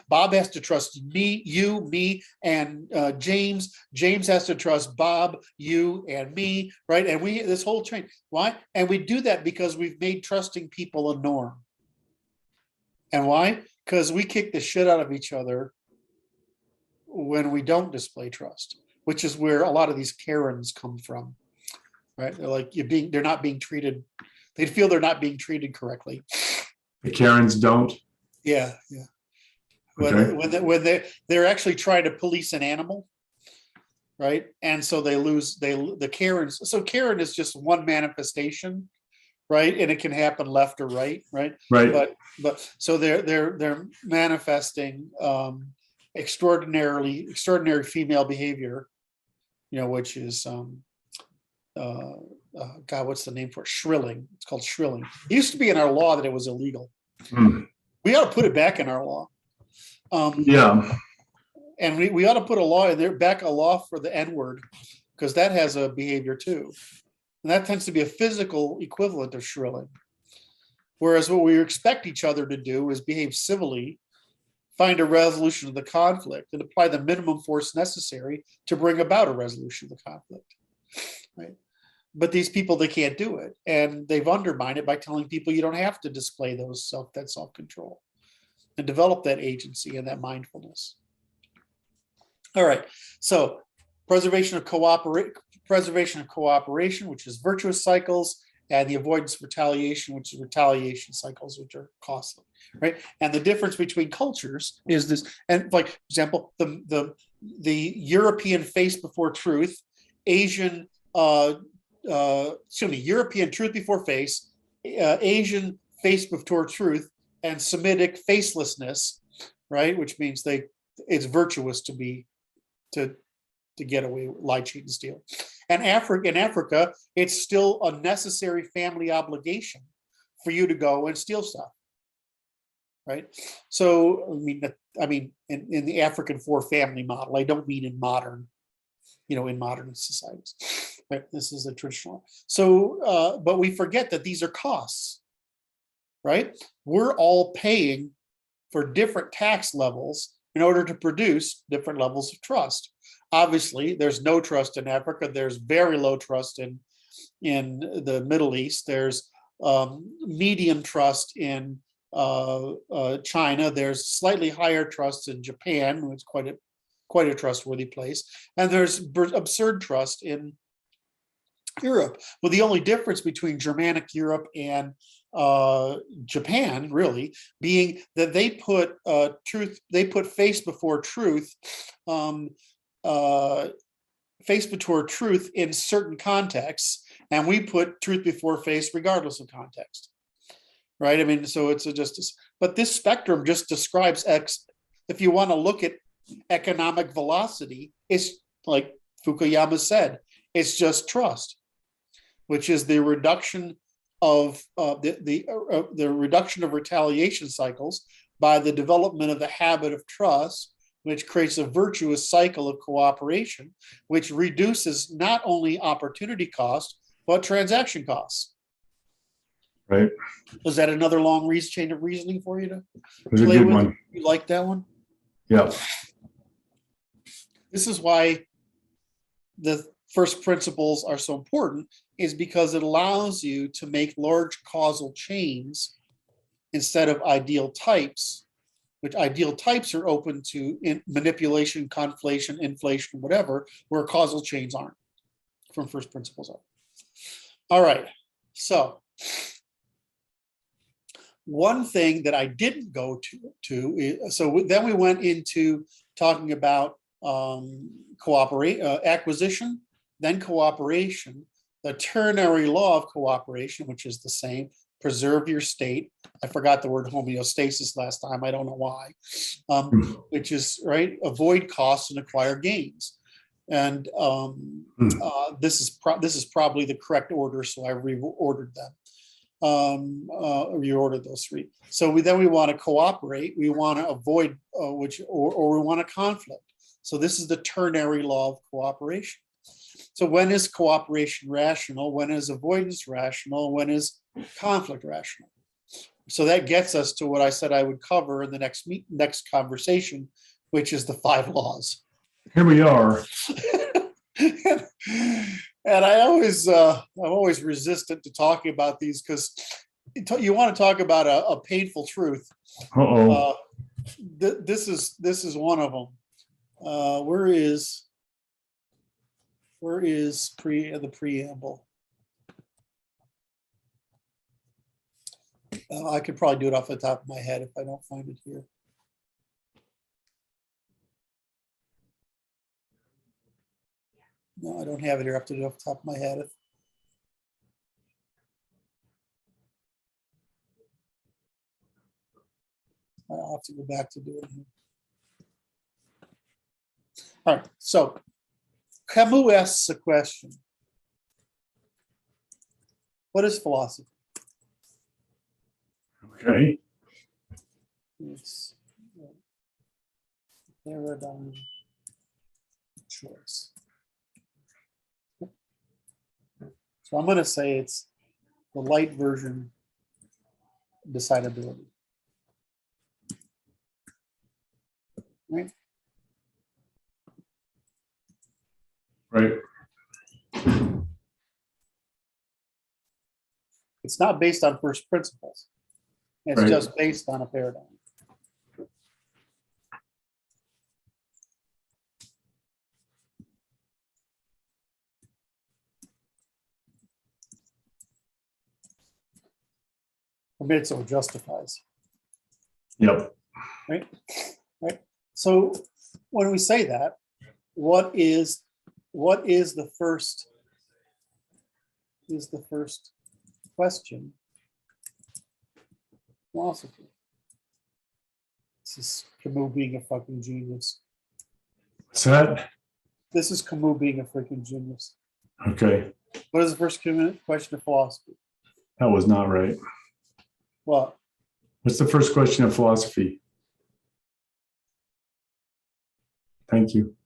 Bob has to trust me, you, me, and James. James has to trust Bob, you, and me, right? And we this whole train. Why? And we do that because we've made trusting people a norm. And why? Because we kick the shit out of each other when we don't display trust, which is where a lot of these Karens come from, right? They're like, they're not being treated, they feel they're not being treated correctly. The Karens don't. Yeah, yeah. Okay. When they're actually trying to police an animal, right? And so the Karens. So Karen is just one manifestation, right? And it can happen left or right, right? Right. But so they're manifesting extraordinary female behavior, which is God, what's the name for it? Shrilling. It's called shrilling. It used to be in our law that it was illegal. We ought to put it back in our law. Yeah. And we ought to put a law in there, back a law for the N-word, because that has a behavior too. And that tends to be a physical equivalent of shrilling. Whereas what we expect each other to do is behave civilly, find a resolution of the conflict, and apply the minimum force necessary to bring about a resolution of the conflict. Right? But these people, they can't do it. And they've undermined it by telling people you don't have to display that self-control and develop that agency and that mindfulness. All right. So preservation of cooperation, which is virtuous cycles, and the avoidance of retaliation, which is retaliation cycles, which are costly, right? And the difference between cultures is this, and like, for example, the European face before truth, Asian, European truth before face, Asian face before truth, and Semitic facelessness, right? Which means it's virtuous to get away, lie, cheat, and steal. And in Africa, it's still a necessary family obligation for you to go and steal stuff, right? So, I mean, in the African four-family model, I don't mean in modern societies, right? This is a traditional. So, but we forget that these are costs, right? We're all paying for different tax levels in order to produce different levels of trust. Obviously, there's no trust in Africa. There's very low trust in the Middle East. There's medium trust in China. There's slightly higher trust in Japan, which is quite a trustworthy place. And there's absurd trust in Europe. Well, the only difference between Germanic Europe and Japan, really, being that they put face before truth, face before truth in certain contexts, and we put truth before face regardless of context, right? I mean, so it's a justice. But this spectrum just describes if you want to look at economic velocity, it's like Fukuyama said, it's just trust, which is the reduction of the reduction of retaliation cycles by the development of the habit of trust, which creates a virtuous cycle of cooperation, which reduces not only opportunity cost, but transaction costs. Right. Was that another long chain of reasoning for you to It was a good one. You like that one? Yeah. This is why the first principles are so important, is because it allows you to make large causal chains instead of ideal types, which ideal types are open to manipulation, conflation, inflation, whatever, where causal chains aren't, from first principles are. All right, so one thing that I didn't go to so then we went into talking about acquisition, then cooperation, the ternary law of cooperation, which is the same, preserve your state. I forgot the word homeostasis last time. I don't know why, which is, right, avoid costs and acquire gains. And this is probably the correct order, so I reordered them. Reordered those three. So we want to cooperate, we want to avoid or we want to conflict. So this is the ternary law of cooperation. So when is cooperation rational? When is avoidance rational? When is conflict rational? So that gets us to what I said I would cover in the next conversation, which is the 5 laws. Here we are. And I'm always resistant to talking about these because you want to talk about a painful truth. Uh-oh. This is one of them. Where is the preamble? I could probably do it off the top of my head if I don't find it here. No, I don't have it here. I have to do it off the top of my head. I'll have to go back to do it here. All right, so Camus asks a question. What is philosophy? Okay. It's paradigm choice. So I'm going to say it's the light version decidability. Right? Right. It's not based on first principles. It's Right. just based on a paradigm. Permits or justifies. Yep. Right? Right. So when we say that, what is the first question? Philosophy. This is Camus being a fucking genius. What's that? This is Camus being a freaking genius. Okay. What is the first question of philosophy? That was not right. What? What's the first question of philosophy? Thank you.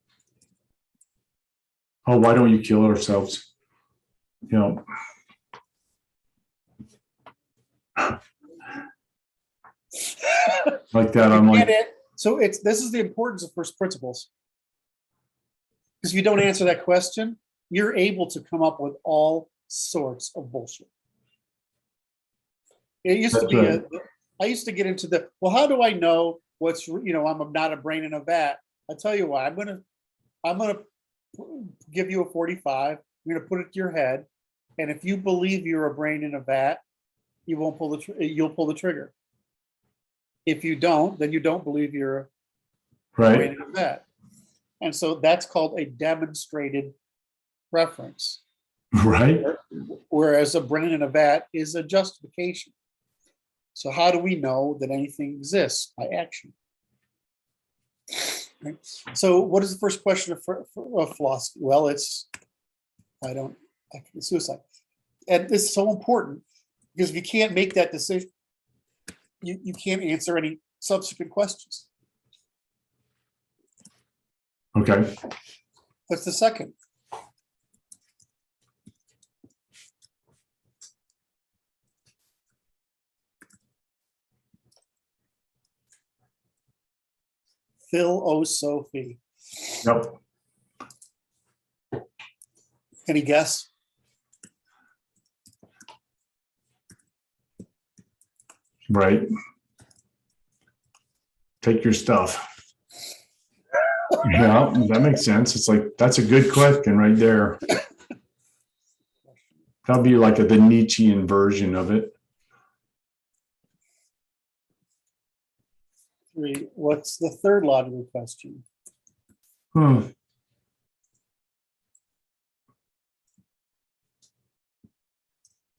Oh, why don't you kill ourselves? You know. Like that, I'm like, so this is the importance of first principles. Because if you don't answer that question, you're able to come up with all sorts of bullshit. It used to be I used to get into well, how do I know what's, I'm not a brain in a vat. I'll tell you why. I'm gonna give you a 45. I'm gonna put it to your head, and if you believe you're a brain in a vat, you won't pull you'll pull the trigger. If you don't, then you don't believe you're a brain in a vat. And so that's called a demonstrated reference. Right. Whereas a brain in a vat is a justification. So how do we know that anything exists? By action. Right? So what is the first question of philosophy? Well, it's suicide. And it's so important because if you can't make that decision, you can't answer any subsequent questions. Okay. What's the second? Philosophy. Yep. Any guess? Right. Take your stuff. Yeah, that makes sense. It's like, that's a good question right there. That'll be like the Nietzschean version of it. 3. What's the third logical question?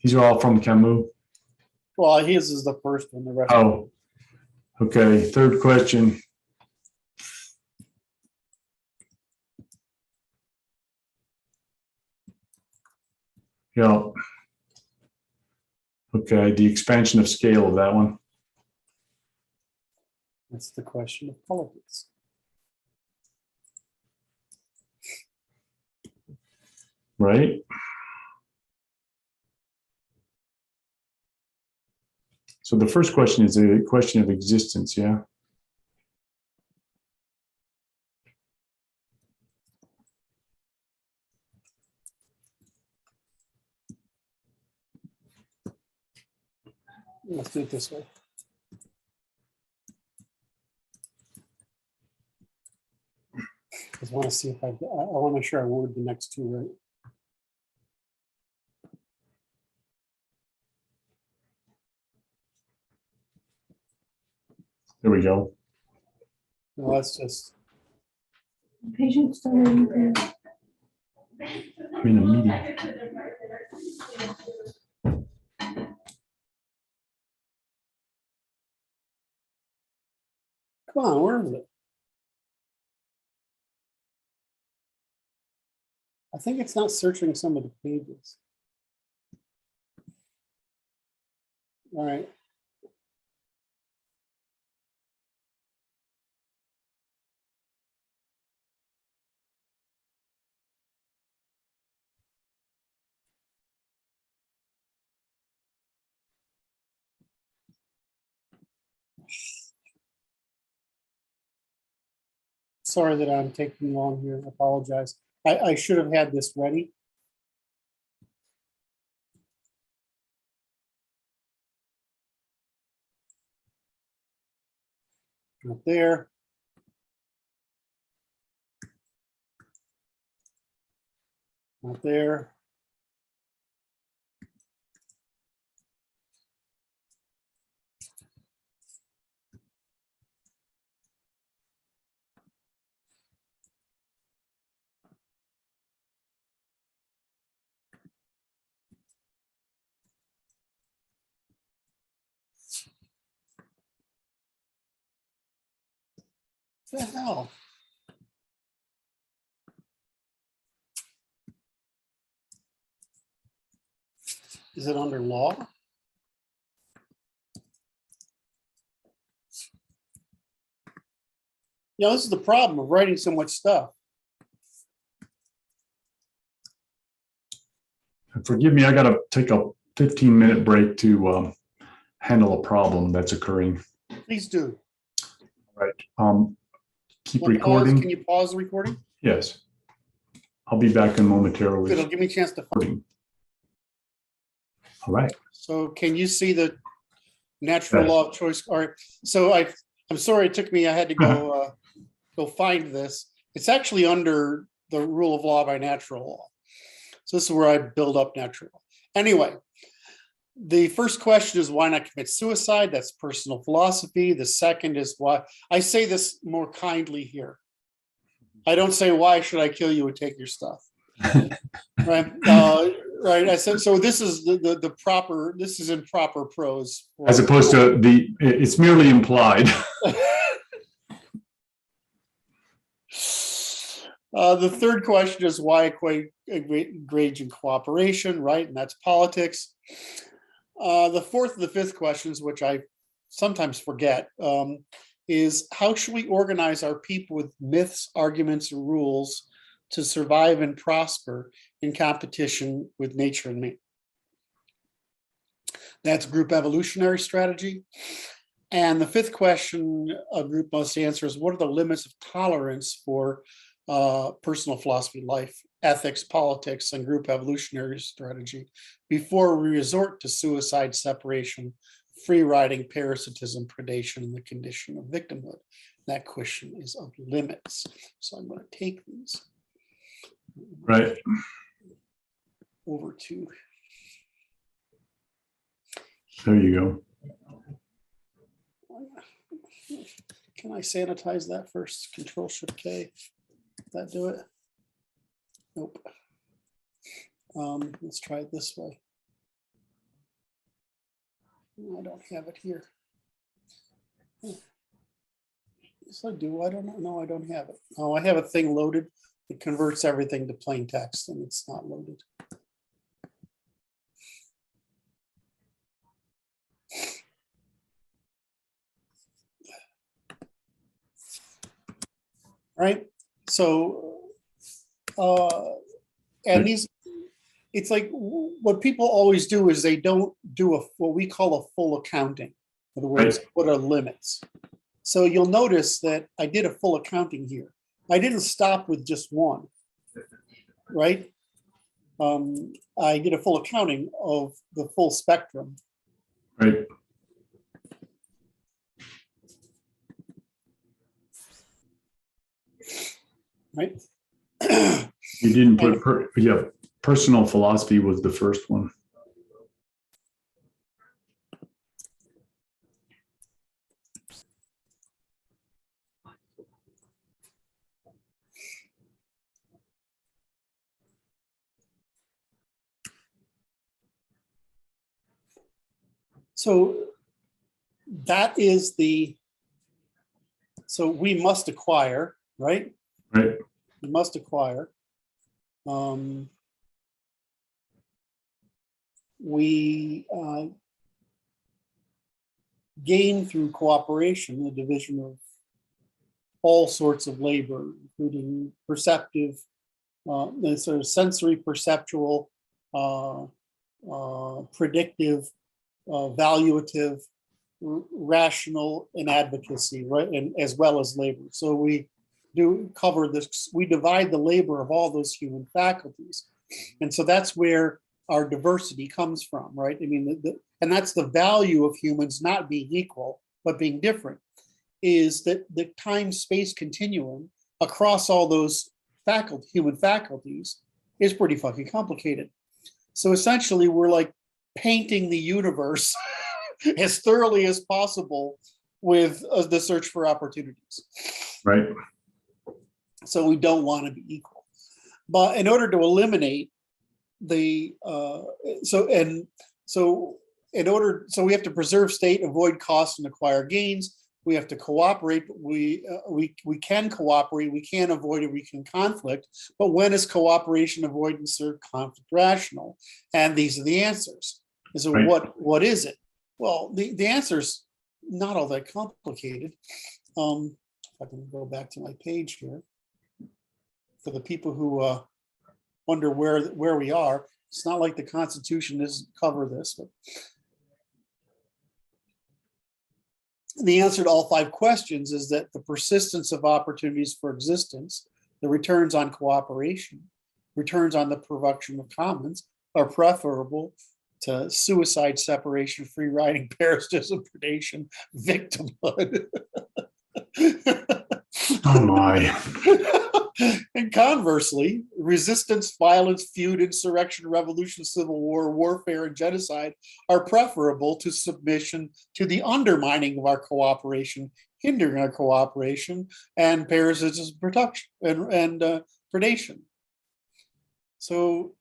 These are all from Camus. Well, his is the first one. The rest. Oh, okay. Third question. Yeah. Okay. The expansion of scale of that one. That's the question of politics. right? So the first question is a question of existence, yeah? Let's do it this way. I want to see if I want to make sure I word the next two right. There we go. No, that's just. Patients don't even. I'm in a meeting. Come on, where is it? I think it's not searching some of the pages. All right. Sorry that I'm taking long here. I apologize. I should have had this ready. Not there. Not there. What the hell? Is it under law? Yeah, this is the problem of writing so much stuff. Forgive me, I got to take a 15-minute break to handle a problem that's occurring. Please do. Right. Keep Can recording. you pause the recording? Yes. I'll be back in momentarily. It'll give me a chance to. All right. So can you see the natural law of choice? All right. So I'm sorry it took me. I had to go go find this. It's actually under the rule of law by natural law. So this is where I build up natural law. Anyway, the first question is why not commit suicide? That's personal philosophy. The second is why. I say this more kindly here. I don't say why should I kill you and take your stuff. Right. Right. I said so. This is the proper. This is in proper prose. As opposed to it's merely implied. The third question is why engage in cooperation, right? And that's politics. The fourth and the fifth questions, which I sometimes forget, is how should we organize our people with myths, arguments, and rules to survive and prosper in competition with nature and man? That's group evolutionary strategy. And the fifth question a group must answer is what are the limits of tolerance for personal philosophy, life, ethics, politics, and group evolutionary strategy before we resort to suicide, separation, free riding, parasitism, predation, and the condition of victimhood? That question is of limits. So I'm going to take these. Right. Over to. There you go. Can I sanitize that first? Control-Shift-K. That do it? Nope. Let's try it this way. I don't have it here. Yes, I do. I don't know. No, I don't have it. Oh, I have a thing loaded. It converts everything to plain text, and it's not loaded. Right. So, and it's like what people always do is they don't do what we call a full accounting. In other words, what are limits? So you'll notice that I did a full accounting here. I didn't stop with just one, right? I did a full accounting of the full spectrum. Right. Right. You didn't put, personal philosophy was the first one. So that is so we must acquire, right? Right. We must acquire. We gain through cooperation, the division of all sorts of labor, including perceptive, sort of sensory, perceptual, predictive, valuative, rational, and advocacy, right? And as well as labor. So we do cover this, we divide the labor of all those human faculties. And so that's where our diversity comes from, right? I mean, and that's the value of humans not being equal, but being different, is that the time-space continuum across all those human faculties is pretty fucking complicated. So essentially, we're like painting the universe as thoroughly as possible with the search for opportunities. Right. So we don't want to be equal. But in order to eliminate so we have to preserve state, avoid costs, and acquire gains. We have to cooperate, but we can cooperate, we can avoid it, we can conflict. But when is cooperation, avoidance, or conflict rational? And these are the answers. So right. What is it? Well, the answer is not all that complicated. If I can go back to my page here. For the people who wonder where we are, it's not like the Constitution doesn't cover this. But the answer to all 5 questions is that the persistence of opportunities for existence, the returns on cooperation, returns on the production of commons are preferable to suicide, separation, free riding, parasitism, predation, victimhood. Oh my. And conversely, resistance, violence, feud, insurrection, revolution, civil war, warfare, and genocide are preferable to submission to the undermining of our cooperation, hindering our cooperation, and parasitism, production, and predation. So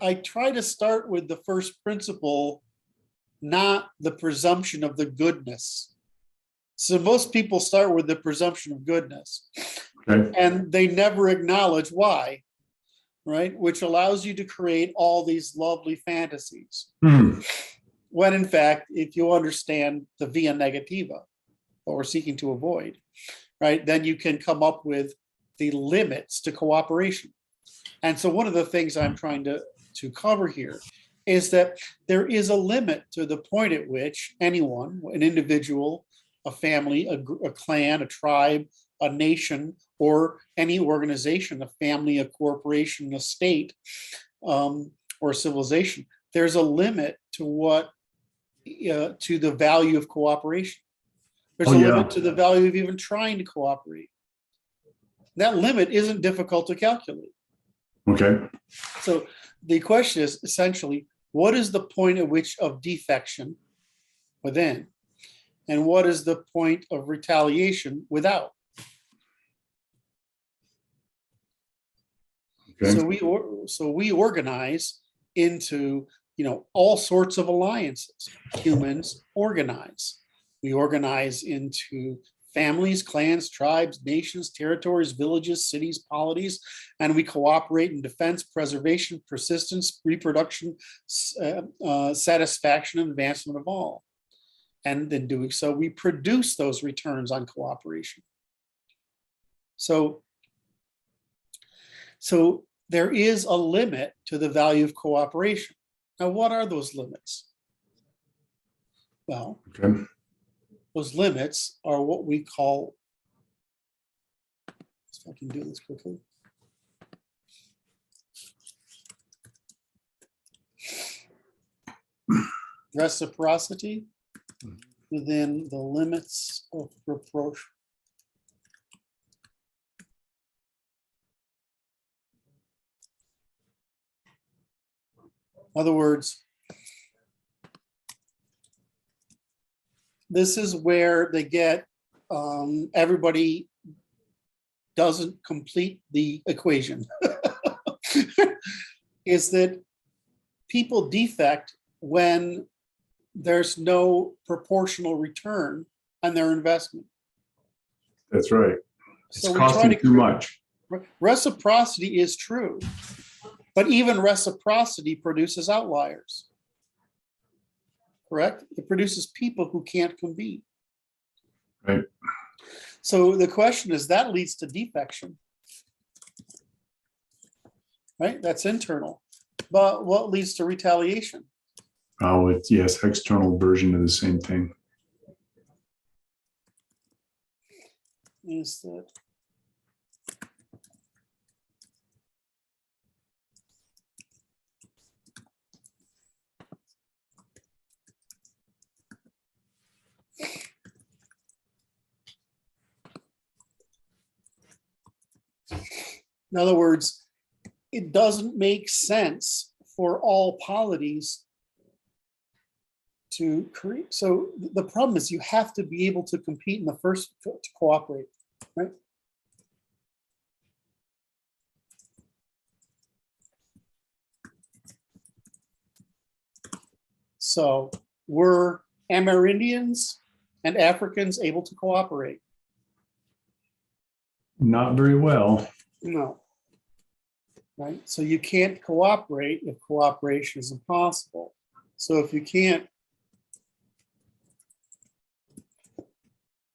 I try to start with the first principle, not the presumption of the goodness. So most people start with the presumption of goodness. Okay. And they never acknowledge why, right? Which allows you to create all these lovely fantasies. When in fact, if you understand the via negativa, what we're seeking to avoid, right, then you can come up with the limits to cooperation. And so one of the things I'm trying to cover here is that there is a limit to the point at which anyone, an individual, a family, a clan, a tribe, a nation, or any organization, a family, a corporation, a state, or a civilization, there's a limit to what, to the value of cooperation. There's a limit to the value of even trying to cooperate. That limit isn't difficult to calculate. Okay. So the question is essentially, what is the point at which of defection within? And what is the point of retaliation without? Okay. So we organize into, all sorts of alliances. Humans organize. We organize into families, clans, tribes, nations, territories, villages, cities, polities, and we cooperate in defense, preservation, persistence, reproduction, satisfaction, and advancement of all. And in doing so, we produce those returns on cooperation. So there is a limit to the value of cooperation. Now, what are those limits? Well, Okay. those limits are what we call, if I can do this quickly. Reciprocity within the limits of reproach. In other words, this is where they get everybody doesn't complete the equation. Is that people defect when there's no proportional return on their investment. That's right. It's So we try costing to too much. Reciprocity is true, but even reciprocity produces outliers. Correct? It produces people who can't compete. Right. So the question is, that leads to defection. Right? That's internal. But what leads to retaliation? Oh, it's, yes, external version of the same thing. Is that in other words, it doesn't make sense for all polities to create. So the problem is you have to be able to compete in the first to cooperate, right? So were Amerindians and Africans able to cooperate? Not very well. No. Right? So you can't cooperate if cooperation is impossible. So if you can't,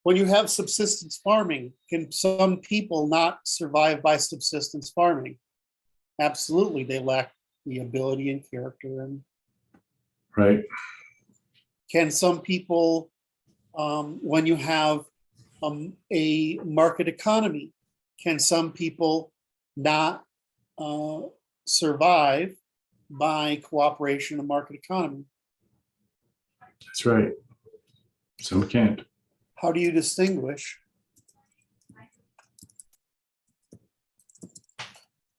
when you have subsistence farming, can some people not survive by subsistence farming? Absolutely, they lack the ability and character. And Right. can some people, when you have a market economy, can some people not survive by cooperation in a market economy? That's right. Some can't. How do you distinguish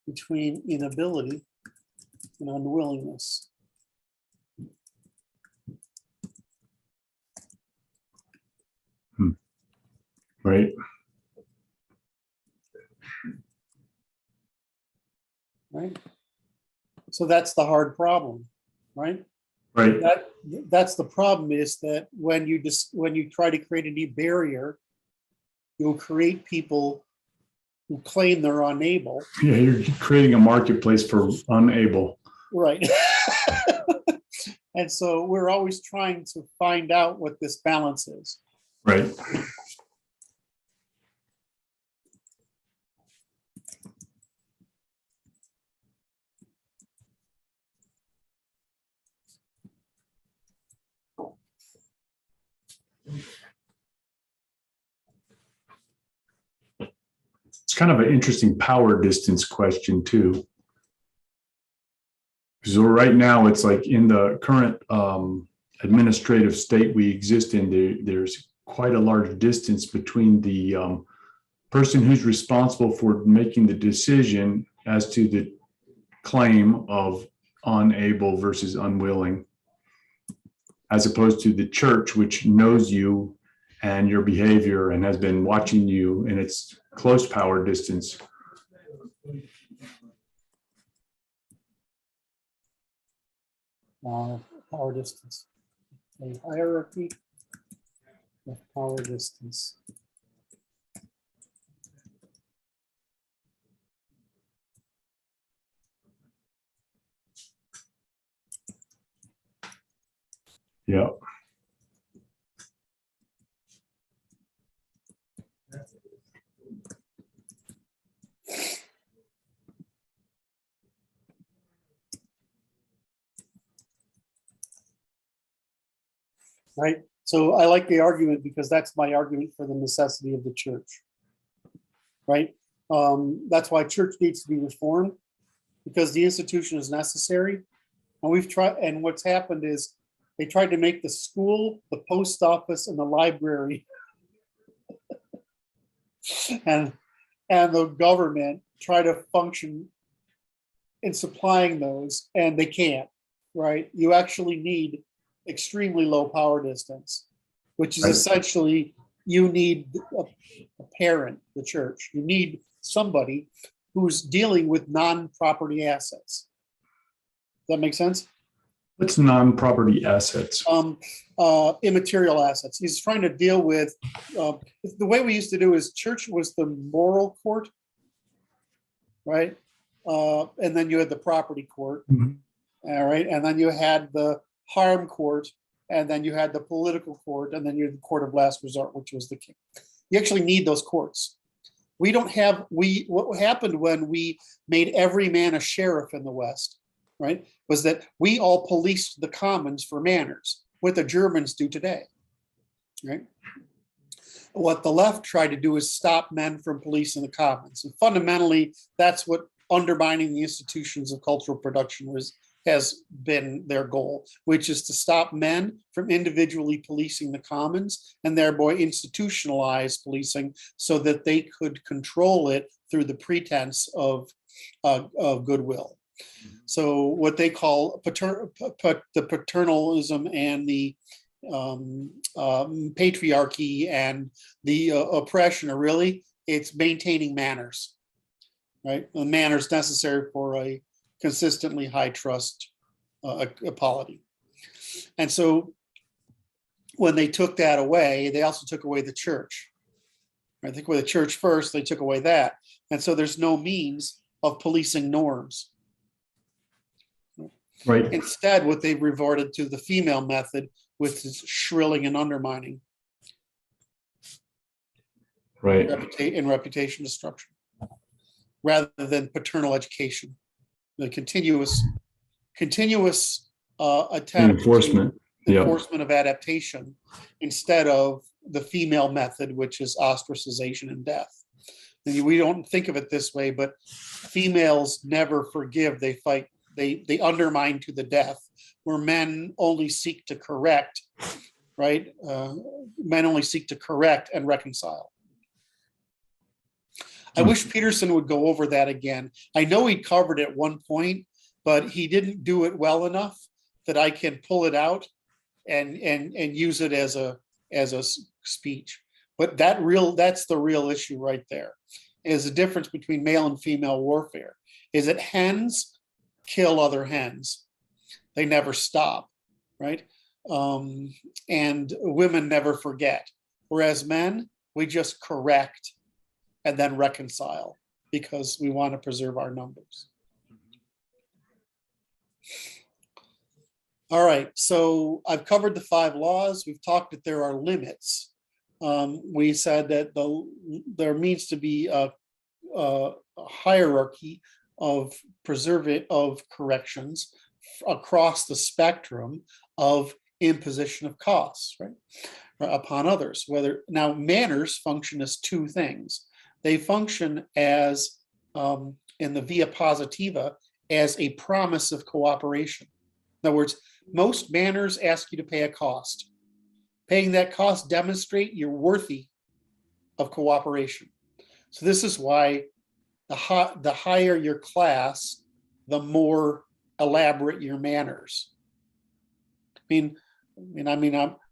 between inability and unwillingness? Right. Right? So that's the hard problem, right? Right. That's the problem, is that when you try to create a new barrier, you'll create people who claim they're unable. Yeah, you're creating a marketplace for unable. Right. And so we're always trying to find out what this balance is. Right. It's kind of an interesting power distance question too. So right now it's like in the current administrative state we exist in, there's quite a large distance between the person who's responsible for making the decision as to the claim of unable versus unwilling, as opposed to the church, which knows you and your behavior and has been watching you, and it's close power distance. Power distance. A hierarchy of power distance. Yeah. right? So I like the argument because that's my argument for the necessity of the church, right? That's why church needs to be reformed, because the institution is necessary. And we've tried, and what's happened is they tried to make the school, the post office, and the library and the government try to function in supplying those, and they can't, right? You actually need extremely low power distance, which is Right. essentially you need a parent, the church. You need somebody who's dealing with non-property assets. Does that make sense? What's non-property assets? Immaterial assets. He's trying to deal with the way we used to do is church was the moral court, right? And then you had the property court, Mhm. all right, and then you had the harm court, and then you had the political court, and then you had the court of last resort, which was the king. You actually need those courts. We don't have what happened when we made every man a sheriff in the West, right? Was that we all policed the commons for manners, what the Germans do today, right? What the left tried to do is stop men from policing the commons. And fundamentally, that's what undermining the institutions of cultural production has been their goal, which is to stop men from individually policing the commons and thereby institutionalize policing so that they could control it through the pretense of goodwill. So what they call the paternalism and the patriarchy and the oppression are really, it's maintaining manners, right? The manners necessary for a consistently high trust polity. And so when they took that away, they also took away the church. I think with the church first, they took away that. And so there's no means of policing norms. Right. Instead, what they've reverted to the female method with is shrilling and undermining. Right. And reputation destruction, rather than paternal education, the continuous attempt Enforcement. to Yeah. enforcement of adaptation instead of the female method, which is ostracization and death. And we don't think of it this way, but females never forgive, they fight, they undermine to the death, where men only seek to correct, right? Men only seek to correct and reconcile. I wish Peterson would go over that again. I know he covered it at one point, but he didn't do it well enough that I can pull it out and use it as a speech. But that's the real issue right there. Is the difference between male and female warfare. Is that hens kill other hens. They never stop, right? And women never forget. Whereas men, we just correct and then reconcile because we want to preserve our numbers. All right, so I've covered the 5 laws. We've talked that there are limits. We said that there needs to be a hierarchy of corrections across the spectrum of imposition of costs, right, upon others. Now manners function as 2 things. They function as in the via positiva as a promise of cooperation. In other words, most manners ask you to pay a cost. Paying that cost demonstrate you're worthy of cooperation. So this is why the higher your class, the more elaborate your manners. I'm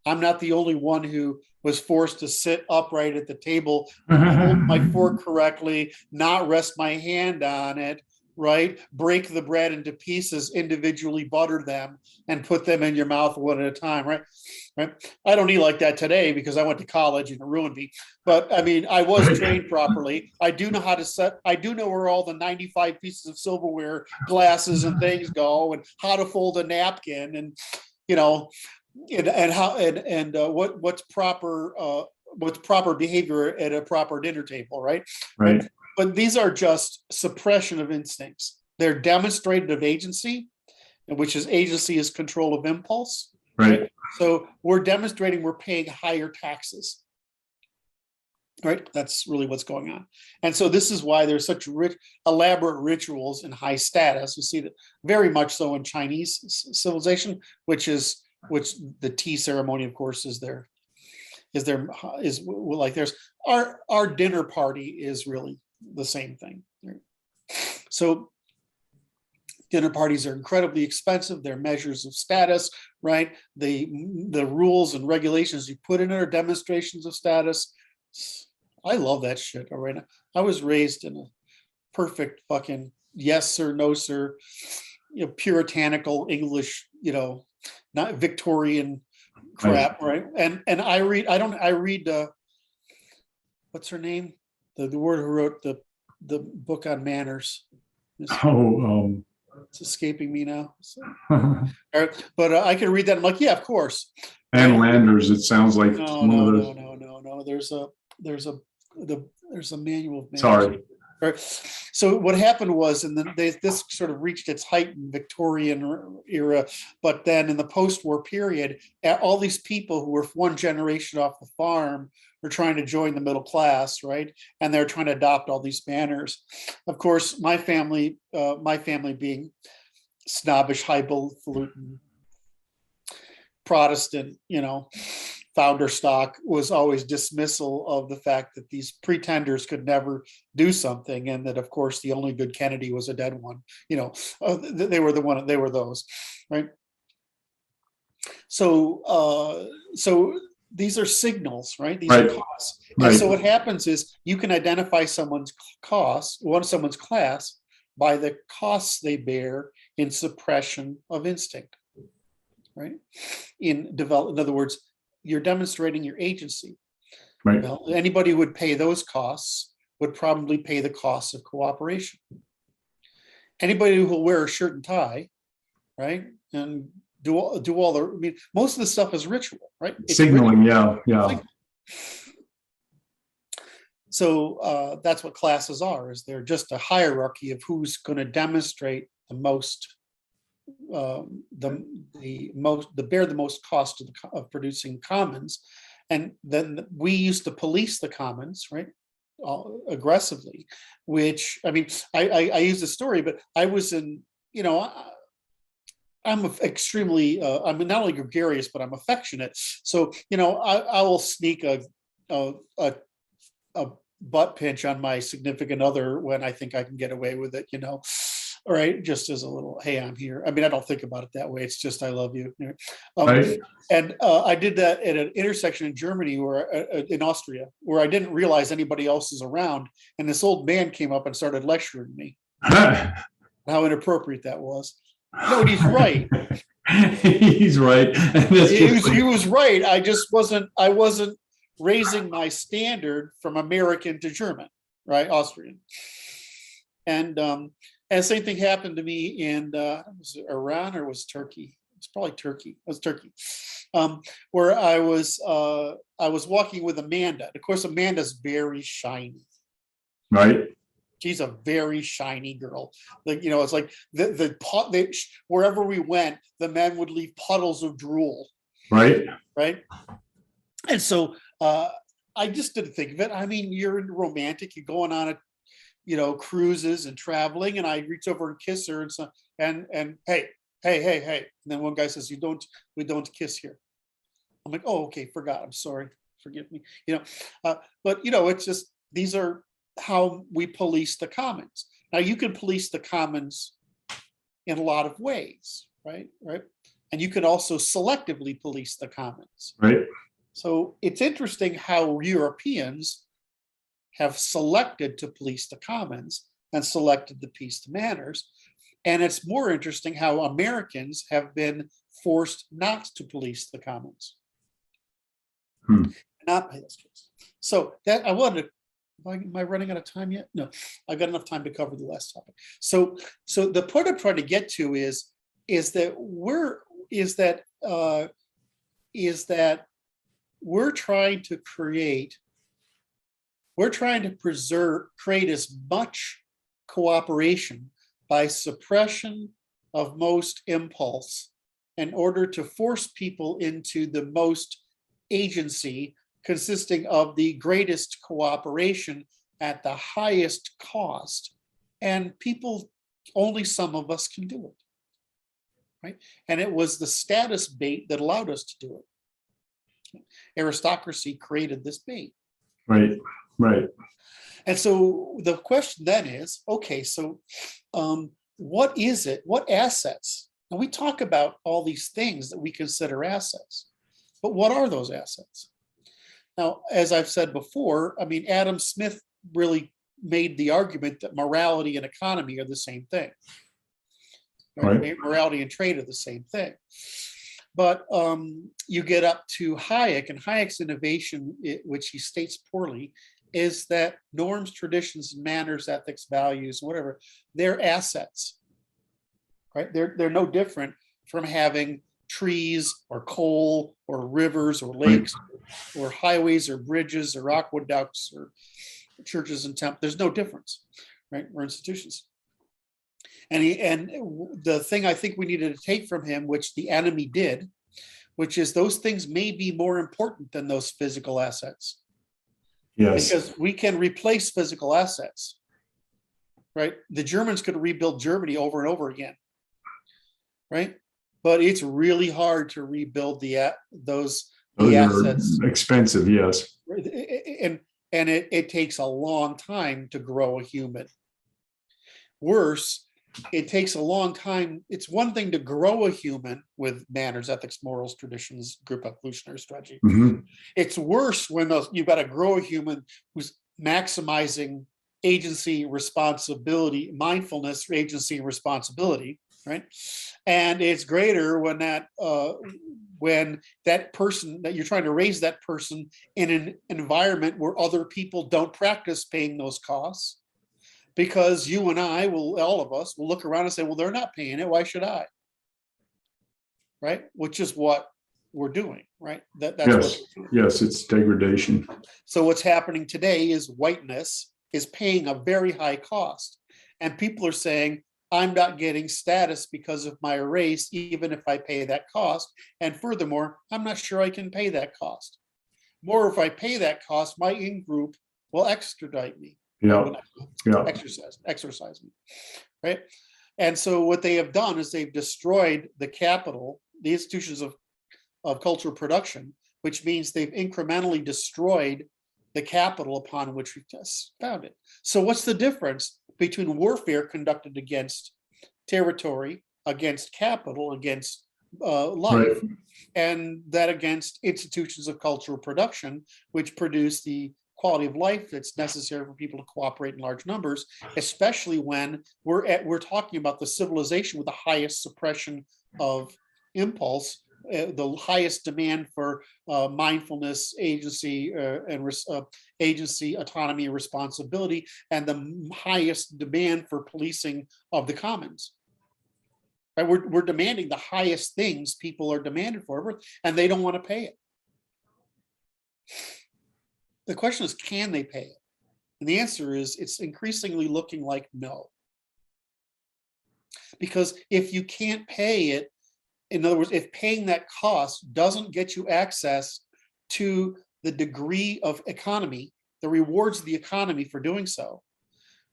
not the only one who was forced to sit upright at the table, hold my fork correctly, not rest my hand on it, right? Break the bread into pieces, individually butter them, and put them in your mouth one at a time, right? I don't eat like that today because I went to college and it ruined me. But I was trained properly. I do know how to I do know where all the 95 pieces of silverware, glasses, and things go, and how to fold a napkin, and what's proper behavior at a proper dinner table, right? Right. But these are just suppression of instincts. They're demonstrated of agency, which is agency is control of impulse, Right. So we're demonstrating we're paying higher taxes. Right, that's really what's going on. And so this is why there's such rich, elaborate rituals in high status. You see that very much so in Chinese civilization, which the tea ceremony, of course, is like there's our dinner party is really the same thing. So dinner parties are incredibly expensive. They're measures of status, right? The rules and regulations you put in are demonstrations of status. I love that shit. All right. I was raised in a perfect fucking yes sir, no sir, puritanical English, not Victorian crap, right? And I read what's her name? The word who wrote the book on manners. It's escaping me now. So, but I can read that. I'm like, yeah, of course. And Landers, it sounds like no. There's a manual of manners. Sorry. Right. So what happened was, and then this sort of reached its height in Victorian era, but then in the post-war period, all these people who were one generation off the farm were trying to join the middle class, right? And they're trying to adopt all these manners. Of course, my family being snobbish, highfalutin, Protestant, founder stock, was always dismissal of the fact that these pretenders could never do something, and that of course the only good Kennedy was a dead one. They were those, right? So these are signals, right? These are costs. Right. And so what happens is you can identify someone's class by the costs they bear in suppression of instinct, right? In other words, you're demonstrating your agency. Right. Well, anybody who would pay those costs would probably pay the costs of cooperation. Anybody who will wear a shirt and tie, right, and do all the, most of the stuff is ritual, right? It's signaling, ritual. yeah. So that's what classes are. Is they're just a hierarchy of who's going to demonstrate the most. Bear the most cost of producing commons, and then we used to police the commons, right, aggressively. Which I use the story, but I was in, I'm I'm not only gregarious, but I'm affectionate. So I will sneak a butt pinch on my significant other when I think I can get away with it, all right, just as a little, hey, I'm here. I don't think about it that way. It's just, I love you. Right. And I did that at an intersection in Germany, in Austria, where I didn't realize anybody else is around. And this old man came up and started lecturing me how inappropriate that was. No, he's right. He's right. He was right. I wasn't raising my standard from American to German, right? Austrian. And the same thing happened to me in was it Iran or was it Turkey? It's probably Turkey. It was Turkey, where I was walking with Amanda. Of course, Amanda's very shiny. Right. She's a very shiny girl. Like, it's like wherever we went, the men would leave puddles of drool. Right. Right. And so I just didn't think of it. You're romantic. You're going on cruises and traveling, and I reach over and kiss her and hey. And then one guy says, we don't kiss here. I'm like, oh, okay, forgot. I'm sorry. Forgive me. But it's just, these are how we police the commons. Now you can police the commons in a lot of ways, right? And you can also selectively police the commons. Right. So it's interesting how Europeans have selected to police the commons and selected to police the manners. And it's more interesting how Americans have been forced not to police the commons. Not pay those kids. So that I wanted to, am I running out of time yet? No, I've got enough time to cover the last topic. So the point I'm trying to get to is that we're trying to create create as much cooperation by suppression of most impulse in order to force people into the most agency consisting of the greatest cooperation at the highest cost. And people, only some of us can do it. Right? And it was the status bait that allowed us to do it. Aristocracy created this bait. Right, right. And so the question then is, okay, so what is it? What assets? And we talk about all these things that we consider assets, but what are those assets? Now, as I've said before, I mean, Adam Smith really made the argument that morality and economy are the same thing. Right? Morality and trade are the same thing. But you get up to Hayek, and Hayek's innovation, which he states poorly, is that norms, traditions, manners, ethics, values, whatever, they're assets, right? They're no different from having trees or coal or rivers or lakes or highways or bridges or aqueducts or churches and temples. There's no difference, right? We're institutions. And the thing I think we needed to take from him, which the enemy did, which is those things may be more important than those physical assets. Yes. Because we can replace physical assets, right? The Germans could rebuild Germany over and over again, right? But it's really hard to rebuild the assets. Are expensive, yes. And it takes a long time to grow a human. Worse, it takes a long time. It's one thing to grow a human with manners, ethics, morals, traditions, group evolutionary strategy. Mm-hmm. It's worse when you've got to grow a human who's maximizing agency, responsibility, mindfulness, agency, and responsibility, right? And it's greater when that person that you're trying to raise that person in an environment where other people don't practice paying those costs. Because you and I will, all of us will look around and say, well, they're not paying it. Why should I? Right? Which is what we're doing, right? That's yes. Yes, it's degradation. So what's happening today is whiteness is paying a very high cost. And people are saying, I'm not getting status because of my race, even if I pay that cost. And furthermore, I'm not sure I can pay that cost. More, if I pay that cost, my in-group will extradite me. Exercise me, right? And so what they have done is they've destroyed the capital, the institutions of cultural production, which means they've incrementally destroyed the capital upon which we founded. So what's the difference between warfare conducted against territory, against capital, against life, and that against institutions of cultural production, which produce the quality of life that's necessary for people to cooperate in large numbers, especially when we're talking about the civilization with the highest suppression of impulse, the highest demand for mindfulness, agency, agency, autonomy, and responsibility, and the highest demand for policing of the commons. Right? We're demanding the highest things people are demanded for, and they don't want to pay it. The question is, can they pay it? And the answer is, it's increasingly looking like no. Because if you can't pay it, in other words, if paying that cost doesn't get you access to the degree of economy, the rewards of the economy for doing so,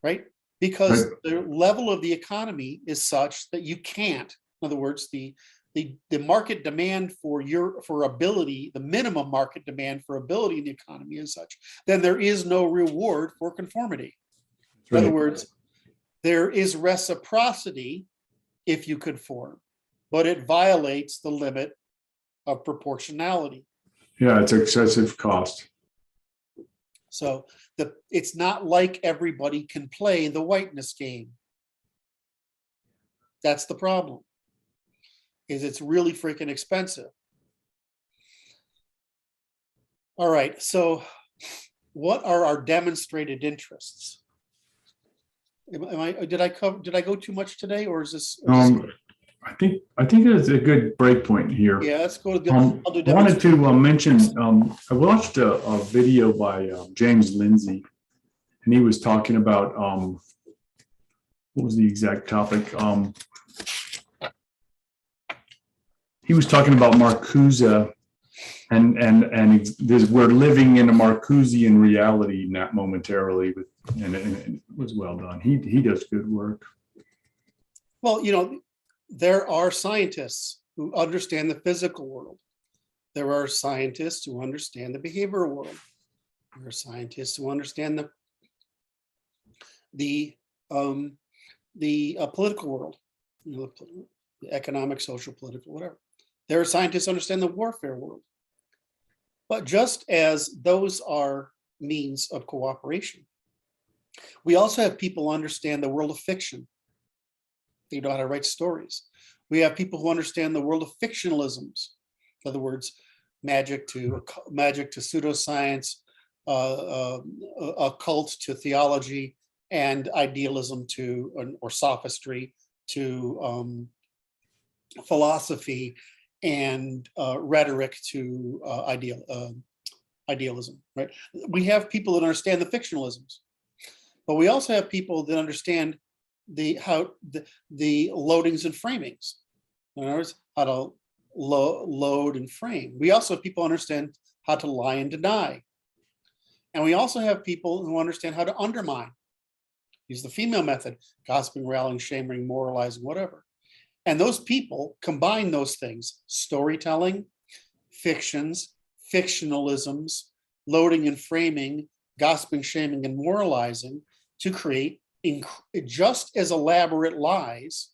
right? Because the level of the economy is such that you can't, in other words, the market demand for ability, the minimum market demand for ability in the economy is such, then there is no reward for conformity. In other words, there is reciprocity if you conform, but it violates the limit of proportionality. Yeah, it's excessive cost. So it's not like everybody can play the whiteness game. That's the problem. Is it's really freaking expensive. All right, so what are our demonstrated interests? Did I go too much today, or is this? I think it's a good break point here. Yeah, let's go to I wanted to mention, I watched a video by James Lindsay, and he was talking about, what was the exact topic? he was talking about Marcuse, we're living in a Marcusean reality, not momentarily, and it was well done. He does good work. Well, there are scientists who understand the physical world. There are scientists who understand the behavioral world. There are scientists who understand the political world, the economic, social, political, whatever. There are scientists who understand the warfare world. But just as those are means of cooperation, we also have people who understand the world of fiction. They know how to write stories. We have people who understand the world of fictionalisms. In other words, magic to pseudoscience, occult to theology, and idealism or sophistry to philosophy, and rhetoric to idealism. Right? We have people that understand the fictionalisms, but we also have people that understand the loadings and framings. In other words, how to load and frame. We also have people who understand how to lie and deny. And we also have people who understand how to undermine. Use the female method, gossiping, rallying, shaming, moralizing, whatever. And those people combine those things: storytelling, fictions, fictionalisms, loading and framing, gossiping, shaming, and moralizing to create just as elaborate lies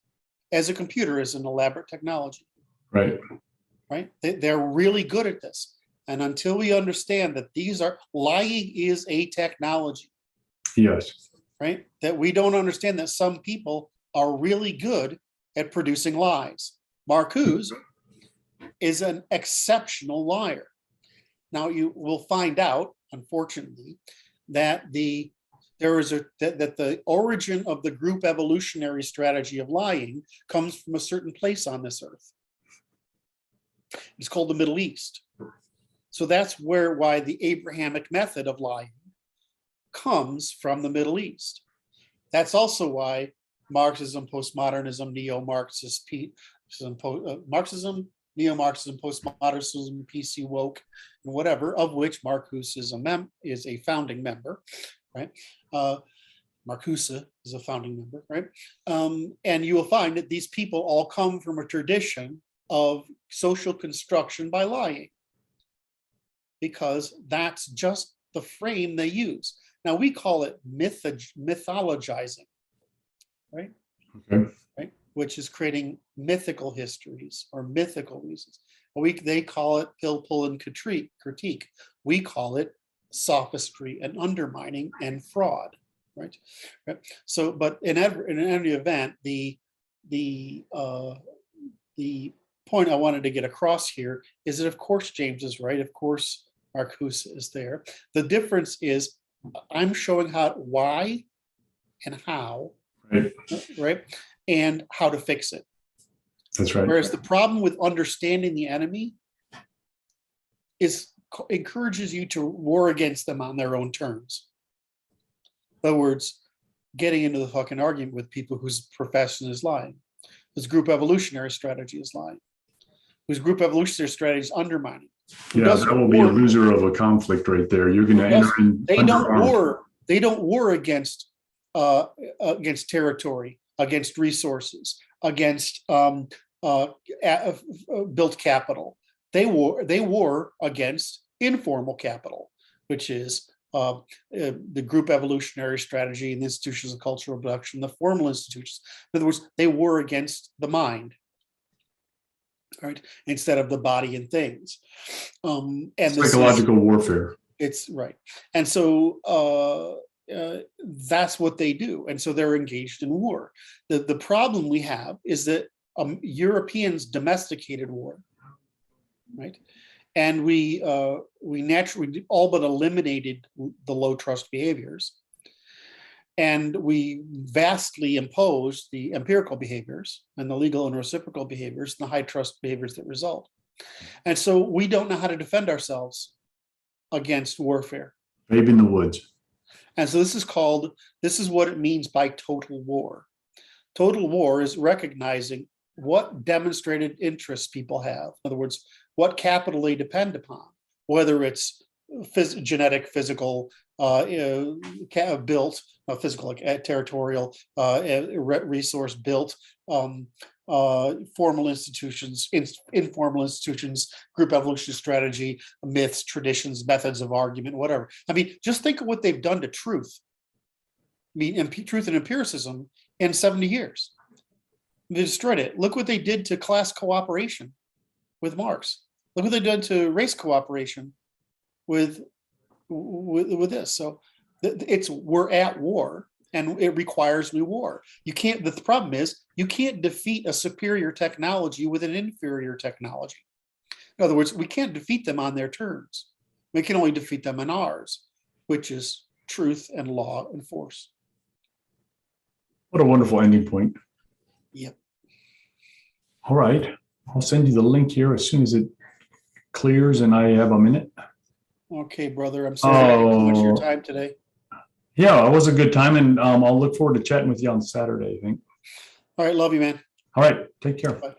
as a computer is an elaborate technology. Right. Right? They're really good at this. And until we understand that lying is a technology. Yes. Right? That we don't understand that some people are really good at producing lies. Marcuse is an exceptional liar. Now you will find out, unfortunately, that the origin of the group evolutionary strategy of lying comes from a certain place on this earth. It's called the Middle East. So that's why the Abrahamic method of lying comes from the Middle East. That's also why Marxism, postmodernism, Marxism, neo-Marxism, postmodernism, PC woke, and whatever, of which Marcuse is a founding member, right? Marcuse is a founding member, right? And you will find that these people all come from a tradition of social construction by lying, because that's just the frame they use. Now we call it mythologizing, right? Okay. Right, which is creating mythical histories or mythical reasons. They call it pill, pull, and critique. We call it sophistry and undermining and fraud, right? So, but in any event, the point I wanted to get across here is that, of course, James is right. Of course, Marcuse is there. The difference is I'm showing why and how, right? And how to fix it. That's right. Whereas the problem with understanding the enemy encourages you to war against them on their own terms. In other words, getting into the fucking argument with people whose profession is lying, whose group evolutionary strategy is lying, whose group evolutionary strategy is undermining. Yeah, that will be a loser of a conflict right there. You're going to end up in. They don't war against territory, against resources, against built capital. They war against informal capital, which is the group evolutionary strategy and the institutions of cultural production, the formal institutions. In other words, they war against the mind, right, instead of the body and things. And psychological warfare. It's right. And so that's what they do. And so they're engaged in war. The problem we have is that Europeans domesticated war, right? And we naturally all but eliminated the low trust behaviors. And we vastly imposed the empirical behaviors and the legal and reciprocal behaviors and the high trust behaviors that result. And so we don't know how to defend ourselves against warfare. Babe in the woods. And so this is what it means by total war. Total war is recognizing what demonstrated interests people have. In other words, what capital they depend upon, whether it's genetic, physical, built, physical, like territorial, resource built, formal institutions, informal institutions, group evolution strategy, myths, traditions, methods of argument, whatever. I mean, just think of what they've done to truth. I mean, truth and empiricism in 70 years. They destroyed it. Look what they did to class cooperation with Marx. Look what they did to race cooperation with this. So we're at war, and it requires new war. You can't. The problem is you can't defeat a superior technology with an inferior technology. In other words, we can't defeat them on their terms. We can only defeat them on ours, which is truth and law and force. What a wonderful ending point. Yep. All right. I'll send you the link here as soon as it clears and I have a minute. Okay, brother. I'm sorry I had too much of your time today. Yeah, it was a good time, and I'll look forward to chatting with you on Saturday, I think. All right. Love you, man. All right. Take care. Bye.